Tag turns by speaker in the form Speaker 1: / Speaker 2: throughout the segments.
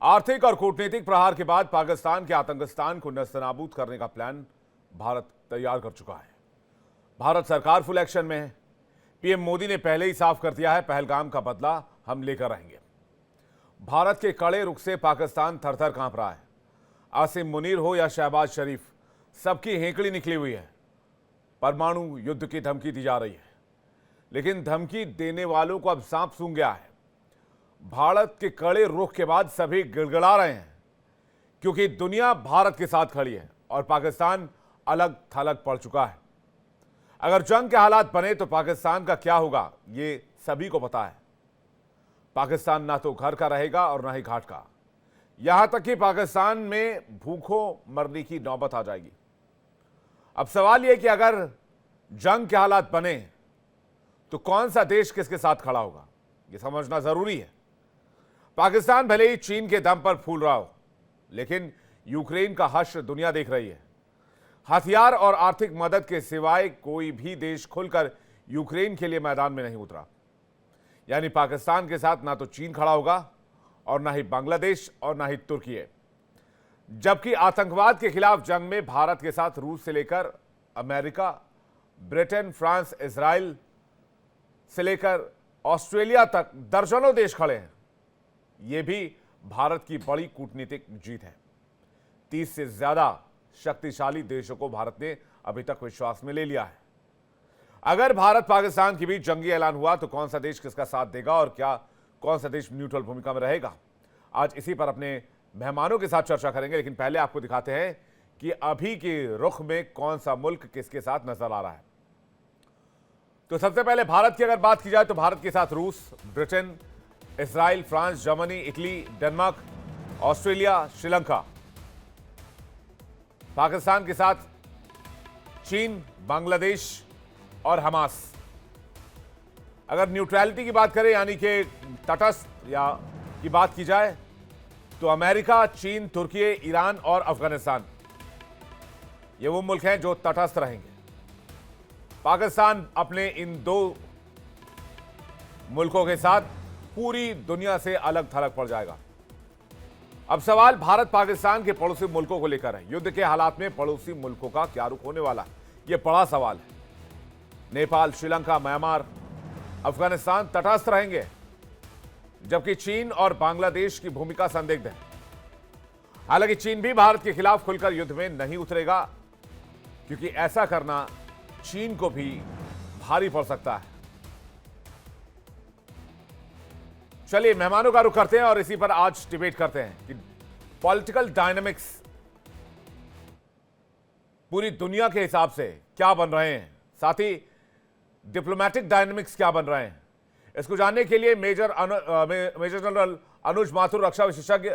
Speaker 1: आर्थिक और कूटनीतिक प्रहार के बाद पाकिस्तान के आतंकिस्तान को नस्तनाबूद करने का प्लान भारत तैयार कर चुका है। भारत सरकार फुल एक्शन में है। पीएम मोदी ने पहले ही साफ कर दिया है, पहलगाम का बदला हम लेकर रहेंगे। भारत के कड़े रुख से पाकिस्तान थर-थर कांप रहा है। आसिम मुनीर हो या शहबाज शरीफ, सबकी हेंकड़ी निकली हुई है। परमाणु युद्ध की धमकी दी जा रही है, लेकिन धमकी देने वालों को अब सांप सूंघ गया है। भारत के कड़े रुख के बाद सभी गिड़गिड़ा रहे हैं, क्योंकि दुनिया भारत के साथ खड़ी है और पाकिस्तान अलग थलग पड़ चुका है। अगर जंग के हालात बने तो पाकिस्तान का क्या होगा, ये सभी को पता है। पाकिस्तान ना तो घर का रहेगा और ना ही घाट का। यहां तक कि पाकिस्तान में भूखों मरने की नौबत आ जाएगी। अब सवाल यह कि अगर जंग के हालात बने तो कौन सा देश किसके साथ खड़ा होगा, यह समझना जरूरी है। पाकिस्तान भले ही चीन के दम पर फूल रहा हो, लेकिन यूक्रेन का हश्र दुनिया देख रही है। हथियार और आर्थिक मदद के सिवाय कोई भी देश खुलकर यूक्रेन के लिए मैदान में नहीं उतरा। यानी पाकिस्तान के साथ ना तो चीन खड़ा होगा और ना ही बांग्लादेश और ना ही तुर्की है। जबकि आतंकवाद के खिलाफ जंग में भारत के साथ रूस से लेकर अमेरिका, ब्रिटेन, फ्रांस, इजराइल से लेकर ऑस्ट्रेलिया तक दर्जनों देश खड़े हैं। यह भी भारत की बड़ी कूटनीतिक जीत है। 30 से ज्यादा शक्तिशाली देशों को भारत ने अभी तक विश्वास में ले लिया है। अगर भारत पाकिस्तान के बीच जंगी ऐलान हुआ तो कौन सा देश किसका साथ देगा और क्या कौन सा देश न्यूट्रल भूमिका में रहेगा, आज इसी पर अपने मेहमानों के साथ चर्चा करेंगे। लेकिन पहले आपको दिखाते हैं कि अभी के रुख में कौन सा मुल्क किसके साथ नजर आ रहा है। तो सबसे पहले भारत की अगर बात की जाए तो भारत के साथ रूस, Britain, Israel, France, Germany, Italy, Denmark, Australia, Sri Lanka. Pakistan के साथ चीन, बांग्लादेश और हमास। अगर न्यूट्रलिटी की बात करें, यानी कि तटस्थ या की बात की जाए, तो अमेरिका, चीन, तुर्की, ईरान और अफगानिस्तान, ये वो मुल्क हैं जो तटस्थ रहेंगे। पाकिस्तान अपने इन दो मुल्कों के साथ पूरी दुनिया से अलग थलग पड़ जाएगा। अब सवाल भारत पाकिस्तान के पड़ोसी मुल्कों को लेकर है। युद्ध के हालात में पड़ोसी मुल्कों का क्या रुख होने वाला है, यह बड़ा सवाल है। नेपाल, श्रीलंका, म्यांमार, अफगानिस्तान तटस्थ रहेंगे, जबकि चीन और बांग्लादेश की भूमिका संदिग्ध है। हालांकि चीन भी भारत के खिलाफ खुलकर युद्ध में नहीं उतरेगा, क्योंकि ऐसा करना चीन को भी भारी पड़ सकता है। चलिए मेहमानों का रुख करते हैं और इसी पर आज डिबेट करते हैं कि पॉलिटिकल डायनामिक्स पूरी दुनिया के हिसाब से क्या बन रहे हैं, साथ ही डिप्लोमेटिक डायनामिक्स क्या बन रहे हैं। इसको जानने के लिए मेजर जनरल अनुज माथुर, रक्षा विशेषज्ञ,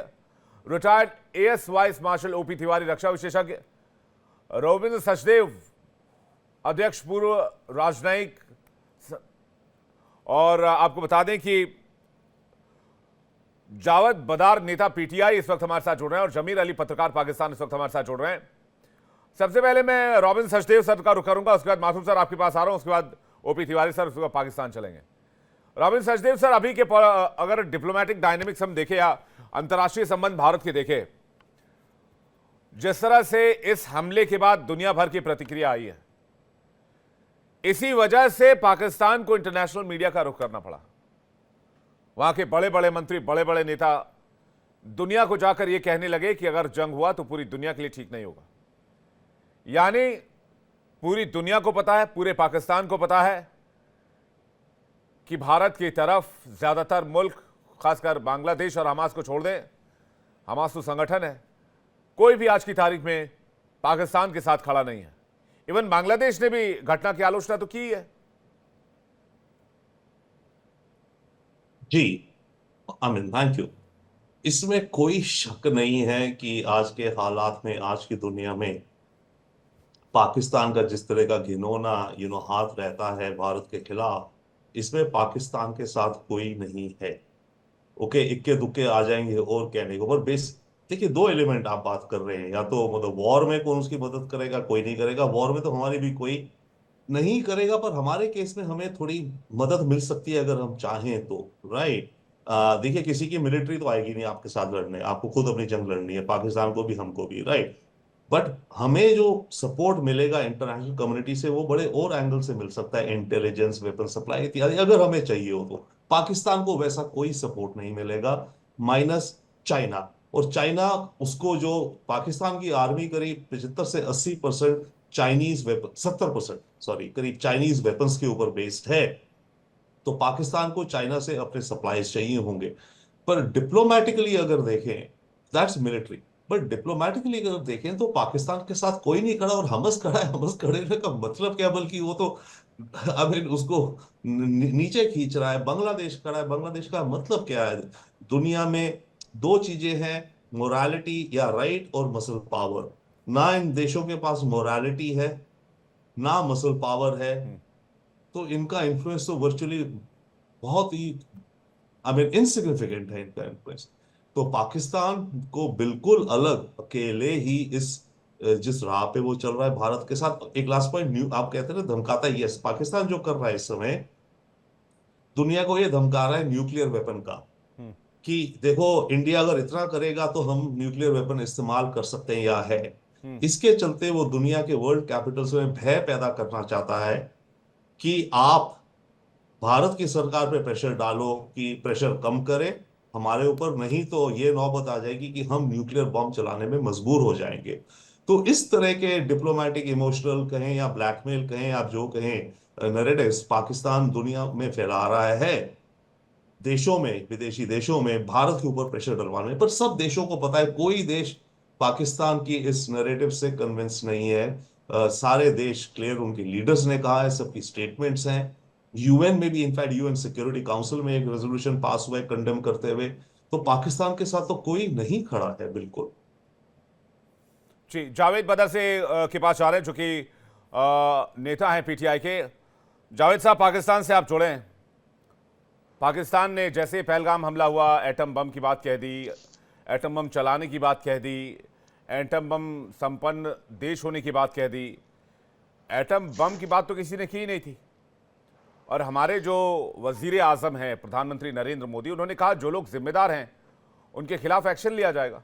Speaker 1: retired air vice marshal OP Tiwari, रक्षा विशेषज्ञ, रविंद्र सचदेव, अध्यक्ष पूर्व राजनयिक, और आपको बता दें कि जावेद बदार, नेता पीटीआई, इस वक्त हमारे साथ जुड़ रहे हैं, और जमीर अली, पत्रकार, पाकिस्तान, इस वक्त हमारे साथ जुड़ रहे हैं। सबसे पहले मैं रॉबिन सचदेव सर का रुख करूंगा, उसके बाद माथुर सर आपके पास आ रहा हूं, उसके बाद ओपी तिवारी सर, उसके बाद पाकिस्तान चलेंगे। रॉबिन सचदेव सर, अभी के अगर डिप्लोमेटिक डायनेमिक्स हम देखें या अंतर्राष्ट्रीय संबंध भारत के देखें, जिस तरह से इस हमले के बाद दुनिया भर की प्रतिक्रिया आई है, इसी वजह से पाकिस्तान को इंटरनेशनल मीडिया का रुख करना पड़ा। वहां के बड़े बड़े मंत्री, बड़े बड़े नेता दुनिया को जाकर यह कहने लगे कि अगर जंग हुआ तो पूरी दुनिया के लिए ठीक नहीं होगा। यानी पूरी दुनिया को पता है, पूरे पाकिस्तान को पता है कि भारत की तरफ ज्यादातर मुल्क, खासकर बांग्लादेश और हमास को छोड़ दें, हमास तो संगठन है, कोई भी आज की तारीख में पाकिस्तान के साथ खड़ा नहीं है। इवन बांग्लादेश ने भी घटना की आलोचना तो की है।
Speaker 2: जी आमिर, थैंक यू। इसमें कोई शक नहीं है कि आज के हालात में, आज की दुनिया में पाकिस्तान का जिस तरह का घिनौना हाथ रहता है भारत के खिलाफ, इसमें पाकिस्तान के साथ कोई नहीं है। ओके, इक्के दुक्के आ जाएंगे और कहने को, पर बेस देखिए, दो एलिमेंट आप बात कर रहे हैं। या तो मतलब वॉर में कौन उसकी मदद करेगा, कोई नहीं करेगा। वॉर में तो हमारी भी कोई नहीं करेगा, पर हमारे केस में हमें थोड़ी मदद मिल सकती है अगर हम चाहें तो, राइट। देखिए, किसी की मिलिट्री तो आएगी नहीं आपके साथ लड़ने, आपको खुद अपनी जंग लड़नी है, पाकिस्तान को भी हमको भी, राइट। बट हमें जो सपोर्ट मिलेगा इंटरनेशनल कम्युनिटी से वो बड़े और एंगल से मिल सकता है, इंटेलिजेंस, वेपन सप्लाई इत्यादि, अगर हमें चाहिए हो तो। पाकिस्तान को वैसा कोई सपोर्ट नहीं मिलेगा, माइनस चाइना। और चाइना, उसको जो पाकिस्तान की आर्मी करीब 75 से 80% चाइनीज वेपन, 70% सॉरी, करीब चाइनीज वेपन्स के ऊपर बेस्ड है। तो पाकिस्तान को चाइना से अपने सप्लाईज चाहिए होंगे। पर डिप्लोमेटिकली अगर देखें, दैट्स मिलिट्री। बट डिप्लोमेटिकली अगर देखें तो पाकिस्तान के साथ कोई नहीं खड़ा, और हमस खड़ा है। हमस खड़े रहने का मतलब क्या, बल्कि वो तो अभी उसको नीचे खींच रहा है। बांग्लादेश खड़ा है, बांग्लादेश का मतलब क्या है? दुनिया में दो चीजें हैं, मोरालिटी या राइट, और मसल पावर। ना इन देशों के पास मोरालिटी है, ना मसल पावर है। तो इनका इन्फ्लुएंस तो वर्चुअली बहुत ही, आई मीन, इनसिग्निफिकेंट है इनका इन्फ्लुएंस। तो पाकिस्तान को बिल्कुल अलग अकेले ही इस जिस राह पे वो चल रहा है भारत के साथ। एक लास्ट पॉइंट, न्यू आप कहते हैं ना धमकाता है, यस, पाकिस्तान जो कर रहा है इस समय, दुनिया को ये धमका रहा है न्यूक्लियर वेपन का, कि देखो इंडिया अगर इतना करेगा तो हम न्यूक्लियर वेपन इस्तेमाल कर सकते हैं या है। इसके चलते वो दुनिया के वर्ल्ड कैपिटल्स में भय पैदा करना चाहता है कि आप भारत की सरकार पे प्रेशर डालो कि प्रेशर कम करे हमारे ऊपर, नहीं तो ये नौबत आ जाएगी कि हम न्यूक्लियर बम चलाने में मजबूर हो जाएंगे। तो इस तरह के डिप्लोमेटिक, इमोशनल कहें या ब्लैकमेल कहें, आप जो कहें, नैरेटिव्स पाकिस्तान दुनिया में फैला रहा है, देशों में, विदेशी देशों में भारत के ऊपर प्रेशर डलवाने। पर सब देशों को पता है, कोई देश पाकिस्तान की इस नैरेटिव से कन्विंस नहीं है। सारे देश क्लियर, उनके लीडर्स ने कहा है, सबकी स्टेटमेंट्स हैं। यूएन में भी, इनफैक्ट यूएन सिक्योरिटी काउंसिल में एक रेजोल्यूशन पास हुआ है कंडेम करते हुए। तो पाकिस्तान के साथ तो कोई नहीं खड़ा है, बिल्कुल।
Speaker 1: जी, जावेद बदर से के पास आ रहे हैं, जो कि नेता हैं पीटीआई के। जावेद साहब, पाकिस्तान से आप जुड़े हैं। पाकिस्तान ने जैसे पहलगाम हमला हुआ, एटम बम की बात कह दी, एटम बम चलाने की बात कह दी, एटम बम संपन्न देश होने की बात कह दी। एटम बम की बात तो किसी ने की ही नहीं थी। और हमारे जो वजीर आजम हैं, प्रधानमंत्री नरेंद्र मोदी, उन्होंने कहा जो लोग जिम्मेदार हैं उनके खिलाफ एक्शन लिया जाएगा।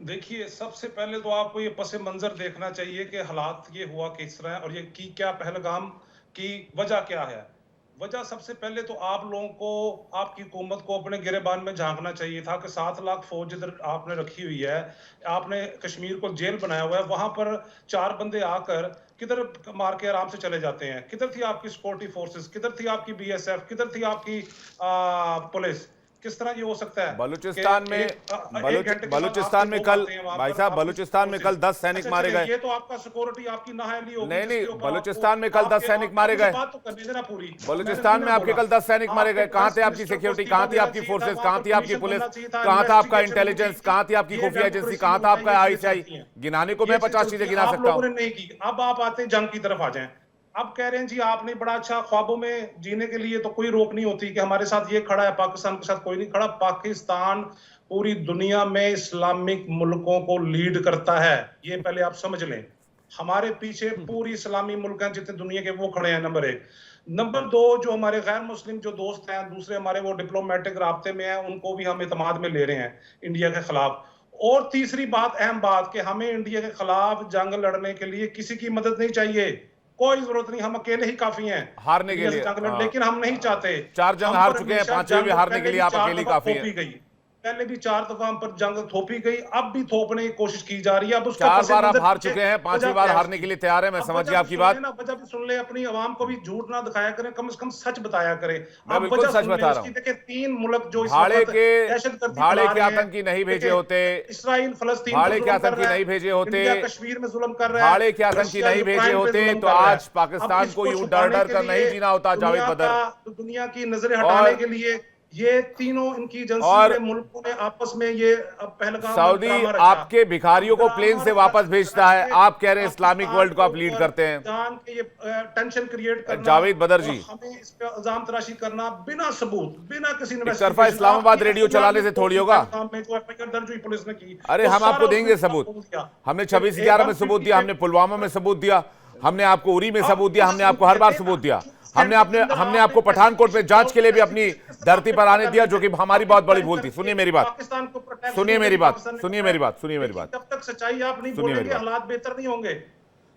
Speaker 3: देखिए, सबसे पहले तो आपको ये पस मंजर देखना चाहिए कि हालात ये हुआ किस तरह है और ये की क्या पहलगाम की वजह क्या है। वजह सबसे पहले तो आप लोगों को, आपकी हुकूमत को अपने गिरेबान में झांकना चाहिए था कि 7 लाख फौज इधर आपने रखी हुई है, आपने कश्मीर को जेल बनाया हुआ है, वहां पर 4 बंदे आकर किधर मार के आराम से चले जाते हैं। किधर थी आपकी सिक्योरिटी फोर्सेस, किधर थी आपकी बीएसएफ, किधर थी आपकी पुलिस? किस तरह ये हो सकता है?
Speaker 1: बलूचिस्तान में बलूचिस्तान में कल, भाई साहब, बलूचिस्तान में कल 10 सैनिक मारे गए।
Speaker 3: ये तो आपका सिक्योरिटी आपकी नाअहली होगी।
Speaker 1: नहीं, बलूचिस्तान में कल 10 सैनिक मारे गए।
Speaker 3: बात तो करने देना पूरी।
Speaker 1: बलूचिस्तान में आपके कल 10 सैनिक मारे गए। कहां थे आपकी सिक्योरिटी, कहां थी आपकी फोर्सेस, कहां थी आपकी पुलिस, कहां था आपका इंटेलिजेंस, कहां थी आपकी खुफिया एजेंसी, कहां था आपका आईएसआई? गिनाने को मैं 50 चीजें गिना सकता हूं।
Speaker 3: नहीं की। अब आप आते जंग की तरफ आ जाएं। अब कह रहे हैं जी आपने बड़ा अच्छा, ख्वाबों में जीने के लिए तो कोई रोक नहीं होती कि हमारे साथ ये खड़ा है, पाकिस्तान के साथ कोई नहीं खड़ा। पाकिस्तान पूरी दुनिया में इस्लामिक मुल्कों को लीड करता है, ये पहले आप समझ लें। हमारे पीछे पूरी इस्लामी मुल्क हैं जितने दुनिया के, वो खड़े हैं, नंबर 1। नंबर 2, जो हमारे गैर मुस्लिम जो दोस्त हैं, दूसरे हमारे, वो डिप्लोमेटिक राब्ते में हैं, उनको भी हम इतमाद में ले रहे हैं इंडिया के खिलाफ। और तीसरी बात, अहम बात, कि हमें इंडिया के खिलाफ जंग लड़ने के लिए किसी की मदद नहीं चाहिए, कोई जरूरत नहीं, हम अकेले ही काफी हैं
Speaker 1: हारने के लिए।
Speaker 3: लेकिन हम नहीं चाहते।
Speaker 1: 4 जंग हार चुके हैं, 5वीं भी हारने के लिए आप अकेले काफी हैं।
Speaker 3: पहले भी 4 दफा हम पर जंग थोपी गई, अब भी थोपने की कोशिश की जा रही है। अब उसका
Speaker 1: 4 बार आप हार चुके हैं, 5वीं बार हारने के लिए तैयार है। मैं समझ गया आपकी बात।
Speaker 3: वजह भी सुन ले, अपनी आवाम को भी झूठ ना दिखाया करें, कम से कम सच बताया करें।
Speaker 1: मैं बिल्कुल सच बता रहा हूं।
Speaker 3: देखिए, 3 मुल्क जो
Speaker 1: भाड़े के आतंकी नहीं भेजे होते,
Speaker 3: इसराइल फलस्तीन
Speaker 1: भाड़े के आतंकी नहीं भेजे होते,
Speaker 3: कश्मीर में जुल्म कर रहा है,
Speaker 1: भाड़े के आतंकी नहीं भेजे होते तो आज पाकिस्तान को यूं डर डर कर नहीं जीना होता। जावेद बदर,
Speaker 3: दुनिया की नजरें हटाने के लिए ये तीनों इनकी एजेंसी में, मुल्कों में आपस में ये पहलगाम,
Speaker 1: सऊदी आपके भिखारियों को प्लेन से वापस भेजता है। आप कह रहे हैं इस्लामिक वर्ल्ड को आप लीड करते हैं।
Speaker 3: ये टेंशन क्रिएट करना,
Speaker 1: जावेद बदर जी,
Speaker 3: हमें इस पे इल्जाम तराशी करना बिना सबूत, बिना किसी
Speaker 1: तरफा इस्लामाबाद रेडियो चलाने से थोड़ी होगा।
Speaker 3: दर्ज हुई पुलिस ने की,
Speaker 1: अरे हम आपको देंगे सबूत। हमने 26/11 में सबूत दिया, हमने पुलवामा में सबूत दिया, हमने आपको उरी में सबूत दिया, हमने आपको हर बार सबूत दिया। हमने आपको पठानकोट में जांच के लिए भी अपनी धरती पर आने दिया, जो कि हमारी बहुत बड़ी भूल थी। सुनिए मेरी बात, सुनिए मेरी बात, सुनिए मेरी बात, सुनिए मेरी बात।
Speaker 3: जब तक सच्चाई आप नहीं बोलेंगे हालात बेहतर नहीं होंगे।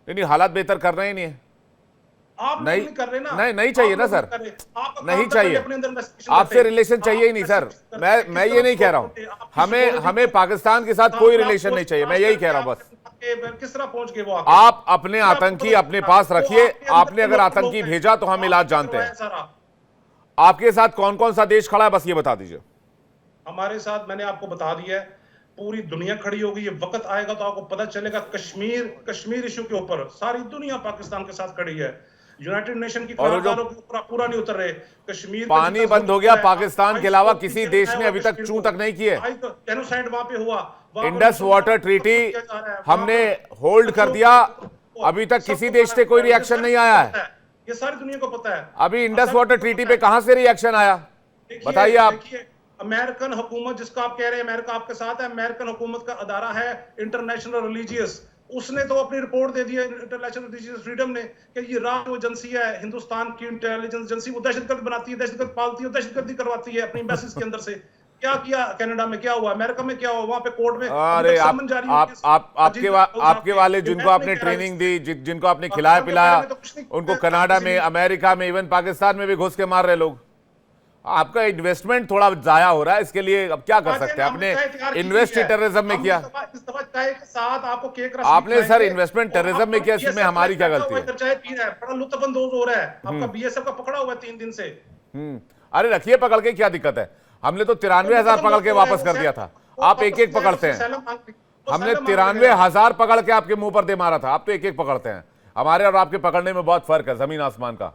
Speaker 1: नहीं, हालात बेहतर कर रहे ही नहीं है।
Speaker 3: आप नहीं कर रहे ना।
Speaker 1: नहीं चाहिए ना सर, नहीं चाहिए। आपसे रिलेशन चाहिए ही नहीं सर। मैं ये नहीं कह रहा हूं, हमें पाकिस्तान के साथ कोई रिलेशन नहीं चाहिए, मैं यही कह रहा हूं बस।
Speaker 3: किस तरह पहुंच गए वो?
Speaker 1: आप अपने आतंकी अपने पास रखिए। आपने अगर आतंकी भेजा तो हम इलाज जानते हैं। आपके साथ कौन कौन सा देश खड़ा है, बस ये बता दीजिए।
Speaker 3: हमारे साथ मैंने आपको बता दिया है, पूरी दुनिया खड़ी होगी। ये वक्त आएगा तो आपको पता चलेगा। कश्मीर इशू के ऊपर सारी दुनिया पाकिस्तान के साथ खड़ी है। यूनाइटेड नेशन की करारदारों के ऊपर पूरा नहीं उतर रहे। कश्मीर
Speaker 1: पानी बंद हो गया, पाकिस्तान के अलावा किसी देश ने अभी तक चूं तक नहीं की है।
Speaker 3: जेनोसाइड वहां पे हुआ,
Speaker 1: इंडस वाटर ट्रीटी हमने होल्ड कर दिया, अभी तक किसी देश से कोई रिएक्शन नहीं आया है।
Speaker 3: ये सारी दुनिया को पता है।
Speaker 1: अभी इंडस वाटर ट्रीटी पे कहां से रिएक्शन आया, बताइए आप।
Speaker 3: अमेरिकन हुकूमत, जिसका आप कह रहे हैं अमेरिका आपके साथ है, अमेरिकन हुकूमत का अदारा है इंटरनेशनल रिलीजियस, उसने तो अपनी रिपोर्ट दे दी है इंटरनेशनल रिलीजियस फ्रीडम ने कि ये राष्ट्रीय एजेंसी है हिंदुस्तान की इंटेलिजेंस एजेंसी, वो दहशतगर्द बनाती है, दहशतगर्द पालती है, दहशतगर्दी करवाती है अपनी एम्बेसीज के अंदर से। क्या किया कनाडा में, क्या हुआ अमेरिका में, क्या हुआ वहां पे कोर्ट में?
Speaker 1: अरे आपके वाले जिनको आपने ट्रेनिंग दी, जिनको आपने खिलाया पिलाया, उनको कनाडा में, अमेरिका में, इवन पाकिस्तान में भी घुस के मार रहे लोग। आपका इन्वेस्टमेंट थोड़ा जाया हो रहा है, इसके लिए अब क्या कर सकते हैं? आपने इन्वेस्ट टेररिज्म में किया, आपने सर इन्वेस्टमेंट टेररिज्म में किया, इसमें हमारी क्या गलती है?
Speaker 3: बड़ा लुत्फानंदोज हो रहा है। आपका बीएसएफ का पकड़ा हुआ है 3 दिन से।
Speaker 1: अरे रखिए पकड़ के, क्या दिक्कत है? हमने तो 93,000 पकड़ के वापस कर दिया था। आप एक एक पकड़ते हैं। हमने 93,000 पकड़ के आपके मुंह पर दे मारा था, आप तो एक एक पकड़ते हैं। हमारे और आपके पकड़ने में बहुत फर्क है, जमीन आसमान का।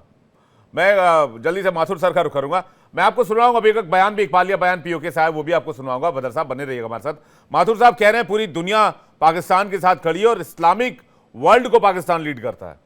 Speaker 1: मैं जल्दी से माथुर सर का रुख करूंगा। मैं आपको सुनाऊंगा अभी एक बयान भी, इकबालिया बयान पीओके साहब, वो भी आपको सुनाऊंगा। बदर साहब बने रहिएगा हमारे साथ। माथुर साहब कह रहे हैं पूरी दुनिया पाकिस्तान के साथ खड़ी है और इस्लामिक वर्ल्ड को पाकिस्तान लीड करता है।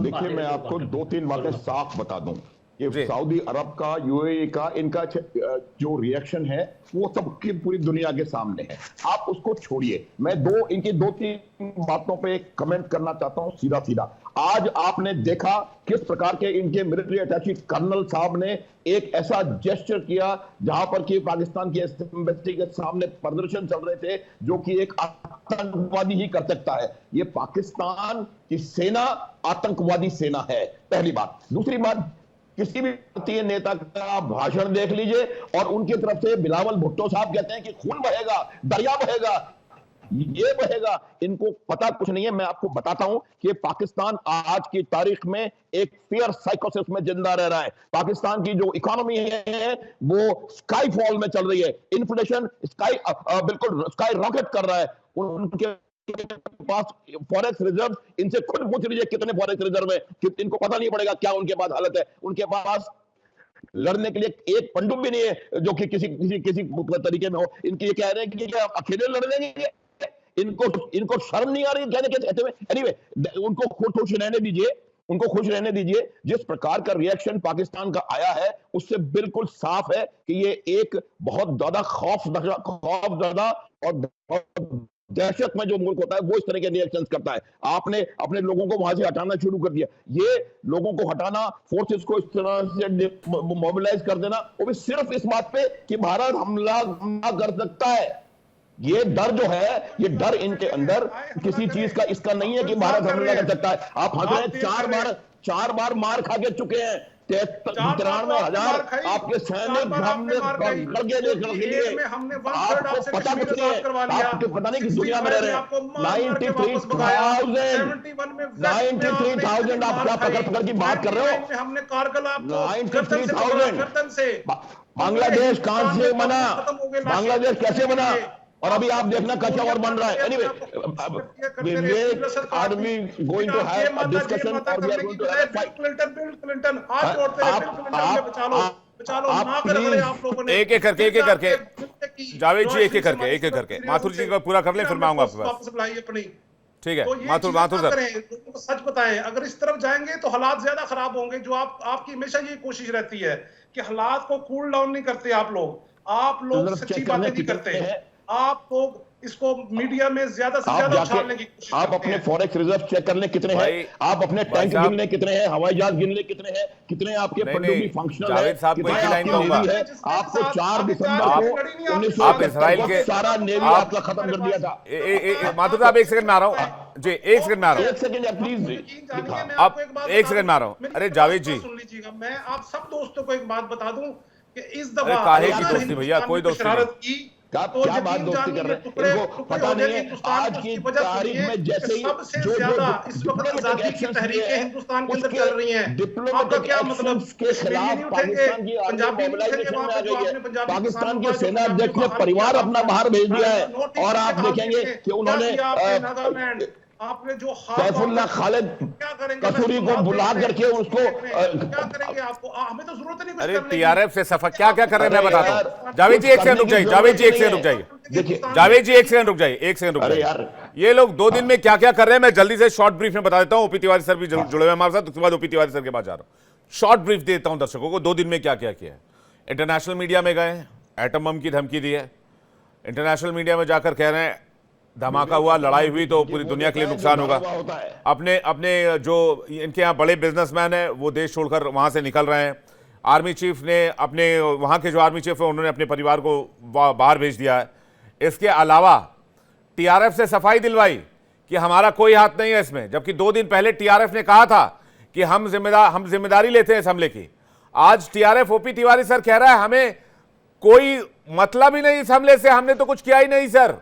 Speaker 4: देखिए, मैं आपको 2-3 बातें साफ बता दूं कि सऊदी अरब का, यूएई का, इनका जो रिएक्शन है वो सबकी पूरी दुनिया के सामने है। आप उसको छोड़िए, मैं इनकी 2-3 बातों पे कमेंट करना चाहता हूं सीधा सीधा। आज आपने देखा किस प्रकार के इनके मिलिट्री अटैची कर्नल साहब ने एक ऐसा जेस्चर किया जहां पर कि पाकिस्तान की एम्बेसी के सामने प्रदर्शन चल रहे थे, जो कि एक आतंकवादी ही कर सकता है। ये पाकिस्तान की सेना आतंकवादी सेना है, पहली बात। दूसरी बात, किसी भी भारतीय नेता का भाषण देख लीजिए और उनकी तरफ से बिलावल भुट्टो साहब कहते हैं कि खून बहेगा, दरिया बहेगा, ये बहेगा। इनको पता कुछ नहीं है। मैं आपको बताता हूं कि पाकिस्तान आज की तारीख में एक फियर साइकोसिस में जिंदा रह रहा है। पाकिस्तान की जो इकोनॉमी है वो स्काई फॉल में चल रही है। इन्फ्लेशन बिल्कुल स्काई रॉकेट कर रहा है। उनके पास फॉरेक्स रिजर्व, इनसे खुद पूछ लीजिए कितने फॉरेक्स रिजर्व है, इनको पता नहीं पड़ेगा क्या उनके पास हालत है। उनके पास लड़ने के लिए एक पंडुब भी नहीं है जो कि किसी तरीके में हो। इनके ये कह रहे हैं कि अकेले लड़ लेंगे, इनको शर्म नहीं आ रही कहते हुए। एनीवे, उनको खुश रहने दीजिए, उनको खुश रहने दीजिए। जिस प्रकार का रिएक्शन पाकिस्तान का आया है उससे बिल्कुल साफ है कि ये एक बहुत ज्यादा खौफजदा और दहशत में जो मुल्क होता है वो इस तरह के रिएक्शंस करता है। आपने अपने लोगों को वहां से हटाना शुरू कर दिया। ये लोगों को हटाना, फोर्सेस को इस तरह से मोबिलाइज कर देना, वो भी सिर्फ इस बात पे कि भारत हमला कर सकता है। ये डर जो है, ये डर इनके अंदर किसी चीज का इसका नहीं है कि भारत हमला कर सकता है। आप हंस रहे, 4 बार मार खा के चुके हैं। 93,000 आपके सैनिक हमने आपको पता कुछ नहीं है, आपको पता नहीं किस दुनिया में रह रहे हैं। 93,000 आप क्या पकड़ की बात कर रहे हो? 93,000 बांग्लादेश कहां से बना? बांग्लादेश कैसे बना? और अभी आप देखना कच्चा और बन रहा है। Anyway, are we going to have a discussion और we are going to have fight.
Speaker 3: Clinton हाथ जोड़ते हैं, बचालो।
Speaker 1: एक एक करके जावेद जी, एक एक करके माथुर जी का पूरा कर लें, फिर मैं आऊंगा आपके पास। ठीक है, माथुर सर,
Speaker 3: सच बताएं, अगर इस तरफ जाएंगे तो हालात ज्यादा खराब होंगे। जो आपकी हमेशा ये कोशिश रहती है कि हालात को कूल डाउन नहीं करते आप लोग सच्ची बातें नहीं करते। आप लोग इसको मीडिया में ज्यादा से
Speaker 4: आप
Speaker 3: ज्यादा
Speaker 4: जाके
Speaker 3: उछालने की कोशिश
Speaker 4: आप
Speaker 3: करते
Speaker 4: अपने
Speaker 3: हैं।
Speaker 4: फॉरेक्स रिजर्व चेक कर लें कितने हैं, आप अपने
Speaker 1: भाई
Speaker 4: टैंक
Speaker 1: साहब,
Speaker 4: गिन लें कितने हैं, हवाई जहाज गिन लें कितने हैं, कितने आपके
Speaker 1: नहीं,
Speaker 4: पनडुब्बी
Speaker 1: नहीं,
Speaker 4: फंक्शनल है,
Speaker 1: जावेद साहब को
Speaker 4: कितने
Speaker 1: एक ही लाइन
Speaker 4: आपकी
Speaker 1: कहूंगा।
Speaker 4: नेवी है। आपको 4 दिसंबर
Speaker 1: आप-
Speaker 4: को
Speaker 1: आप
Speaker 4: 1971
Speaker 1: इसराइल
Speaker 4: को
Speaker 1: के-
Speaker 4: सारा नेवी
Speaker 1: आप-
Speaker 4: आपका खत्म कर दिया था।
Speaker 1: माथुर साहब एक सेकंड में आ रहा हूं जी, एक सेकंड में आ रहा हूं।
Speaker 4: एक सेकंड या प्लीज
Speaker 1: आप एक सेकंड में आ रहा हूं। अरे जावेद जी,
Speaker 3: सुन लीजिएगा, मैं आप सब दोस्तों को एक बात बता दूं कि इस
Speaker 1: अरे
Speaker 3: दफा
Speaker 1: काहे की
Speaker 3: अगर
Speaker 1: दोस्ती भैया,
Speaker 3: हिंदुस्तान
Speaker 1: कोई
Speaker 3: ने
Speaker 1: दोस्ती
Speaker 3: शरारत की
Speaker 4: क्या
Speaker 3: तो
Speaker 4: क्या बात
Speaker 3: यकीन
Speaker 4: दोस्ती
Speaker 3: जानिए
Speaker 4: कर रहे हैं,
Speaker 3: टुकड़े
Speaker 4: इनको
Speaker 3: टुकड़े
Speaker 4: पता
Speaker 3: हो
Speaker 4: नहीं
Speaker 3: जाएंगे
Speaker 4: है।
Speaker 3: हिंदुस्तान
Speaker 4: आज
Speaker 3: को।
Speaker 4: की
Speaker 3: उसकी वजह
Speaker 4: तारीख
Speaker 3: सुनिए
Speaker 4: में जैसे
Speaker 3: कि
Speaker 4: ही
Speaker 3: सबसे
Speaker 4: जो
Speaker 3: ज्यादा इस वक्त
Speaker 4: डिप्लोमेटिक
Speaker 3: आजादी की
Speaker 4: एक्शंस
Speaker 3: तहरीकें
Speaker 4: लिए हैं,
Speaker 3: हिंदुस्तान के अंदर
Speaker 4: उसके
Speaker 3: चल रही हैं। आपका
Speaker 4: डिप्लोमेटिक
Speaker 3: क्या मतलब
Speaker 4: एक्शंस के
Speaker 3: कश्मीरी
Speaker 4: खिलाफ
Speaker 3: नहीं उठेंगे,
Speaker 4: पाकिस्तान की आर्मी
Speaker 3: पंजाबी नहीं उठेंगे
Speaker 4: मोबिलाइजेशन
Speaker 3: वहां
Speaker 4: में आ
Speaker 3: पे जो
Speaker 4: गई
Speaker 3: आपने
Speaker 4: है।
Speaker 3: पंजाबी
Speaker 4: पाकिस्तान
Speaker 3: किसानों
Speaker 4: के
Speaker 3: का जो
Speaker 4: सेनाध्यक्ष ने
Speaker 3: हाल किया
Speaker 4: परिवार
Speaker 3: था
Speaker 4: अपना बाहर भेज दिया है,
Speaker 3: नॉर्थ ईस्ट
Speaker 4: और
Speaker 3: के
Speaker 4: आप
Speaker 3: हाल
Speaker 4: देखेंगे
Speaker 3: देखें,
Speaker 4: कि उन्होंने
Speaker 3: क्या किया आपने नागालैंड, आपने जो हाल
Speaker 4: सैफुल्लाह खालिद
Speaker 3: क्या करेंगे
Speaker 4: कसूरी को बुला करके उसको
Speaker 3: क्या करेंगे आपको हमें तो जरूरत नहीं कुछ
Speaker 1: अरे
Speaker 3: करने की।
Speaker 1: टीआरएफ से सफर क्या क्या कर रहे हैं मैं
Speaker 4: अरे
Speaker 1: बताता
Speaker 4: यार,
Speaker 1: हूं। जावेद जी एक सेकंड रुक जाइए, जावेद जी एक सेकंड रुक जाइए,
Speaker 4: देखिए
Speaker 1: जावेद जी एक सेकंड रुक जाइए, एक सेकंड रुक
Speaker 4: अरे
Speaker 1: जाइए।
Speaker 4: यार,
Speaker 1: ये लोग 2 दिन में क्या क्या कर रहे हैं मैं जल्दी से शॉर्ट ब्रीफ में बता देता हूं। ओपी तिवारी सर भी जुड़े हुए हैं हमारे साथ, उसके बाद ओपी तिवारी सर के पास जा रहा हूं। शॉर्ट ब्रीफ देता हूं दर्शकों को, 2 दिन में क्या क्या किया है। इंटरनेशनल मीडिया में गए, एटम बम की धमकी दी है। इंटरनेशनल मीडिया में जाकर कह रहे हैं धमाका हुआ, लड़ाई हुई तो पूरी दुनिया के लिए नुकसान होगा। अपने अपने जो इनके यहाँ बड़े बिजनेसमैन हैं वो देश छोड़कर वहां से निकल रहे हैं। आर्मी चीफ ने अपने वहां के जो आर्मी चीफ है उन्होंने अपने परिवार को बाहर भेज दिया है। इसके अलावा टीआरएफ से सफाई दिलवाई कि हमारा कोई हाथ नहीं है इसमें, जबकि 2 दिन पहले टीआरएफ ने कहा था कि हम जिम्मेदारी लेते हैं इस हमले की। आज टीआरएफ ओपी तिवारी सर कह रहा है हमें कोई मतलब ही नहीं इस हमले से, हमने तो कुछ किया ही नहीं सर।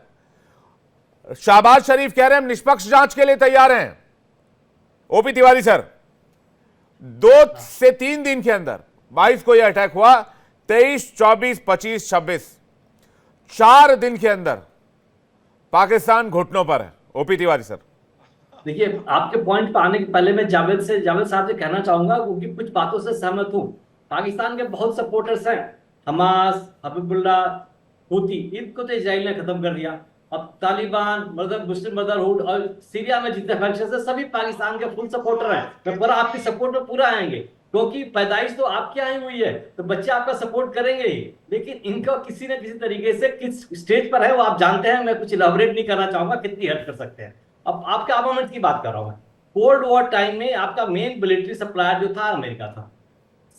Speaker 1: शाहबाज शरीफ कह रहे हैं हम निष्पक्ष जांच के लिए तैयार हैं। ओपी तिवारी सर 2 से 3 दिन के अंदर 22 को यह अटैक हुआ, 23, 24, 25, 26 4 दिन के अंदर पाकिस्तान घुटनों पर है। ओपी तिवारी सर
Speaker 5: देखिए, आपके पॉइंट पर आने के पहले मैं जावेद साहब से कहना चाहूंगा, क्योंकि कुछ बातों से सहमत हूं। पाकिस्तान के बहुत सपोर्टर्स हैं, हमास, हबीबुल्लाह, हूती, इनको तो इजराइल ने खत्म कर दिया। अब तालिबान, मुस्लिम ब्रदरहुड और सीरिया में जितने फैक्शंस है सभी पाकिस्तान के फुल सपोर्टर हैं। मैं पूरा आपकी सपोर्ट में पूरा आएंगे, क्योंकि पैदाइश तो आपकी आई हुई है तो बच्चे आपका सपोर्ट करेंगे ही। लेकिन इनका किसी न किसी तरीके से किस स्टेज पर है वो आप जानते हैं, मैं कुछ इलाबोरेट नहीं करना चाहूंगा कितनी हेल्प कर सकते हैं। अब आपके आर्मामेंट की बात कर रहा हूं मैं। कोल्ड वॉर टाइम में आपका मेन मिलिट्री सप्लायर जो था अमेरिका था,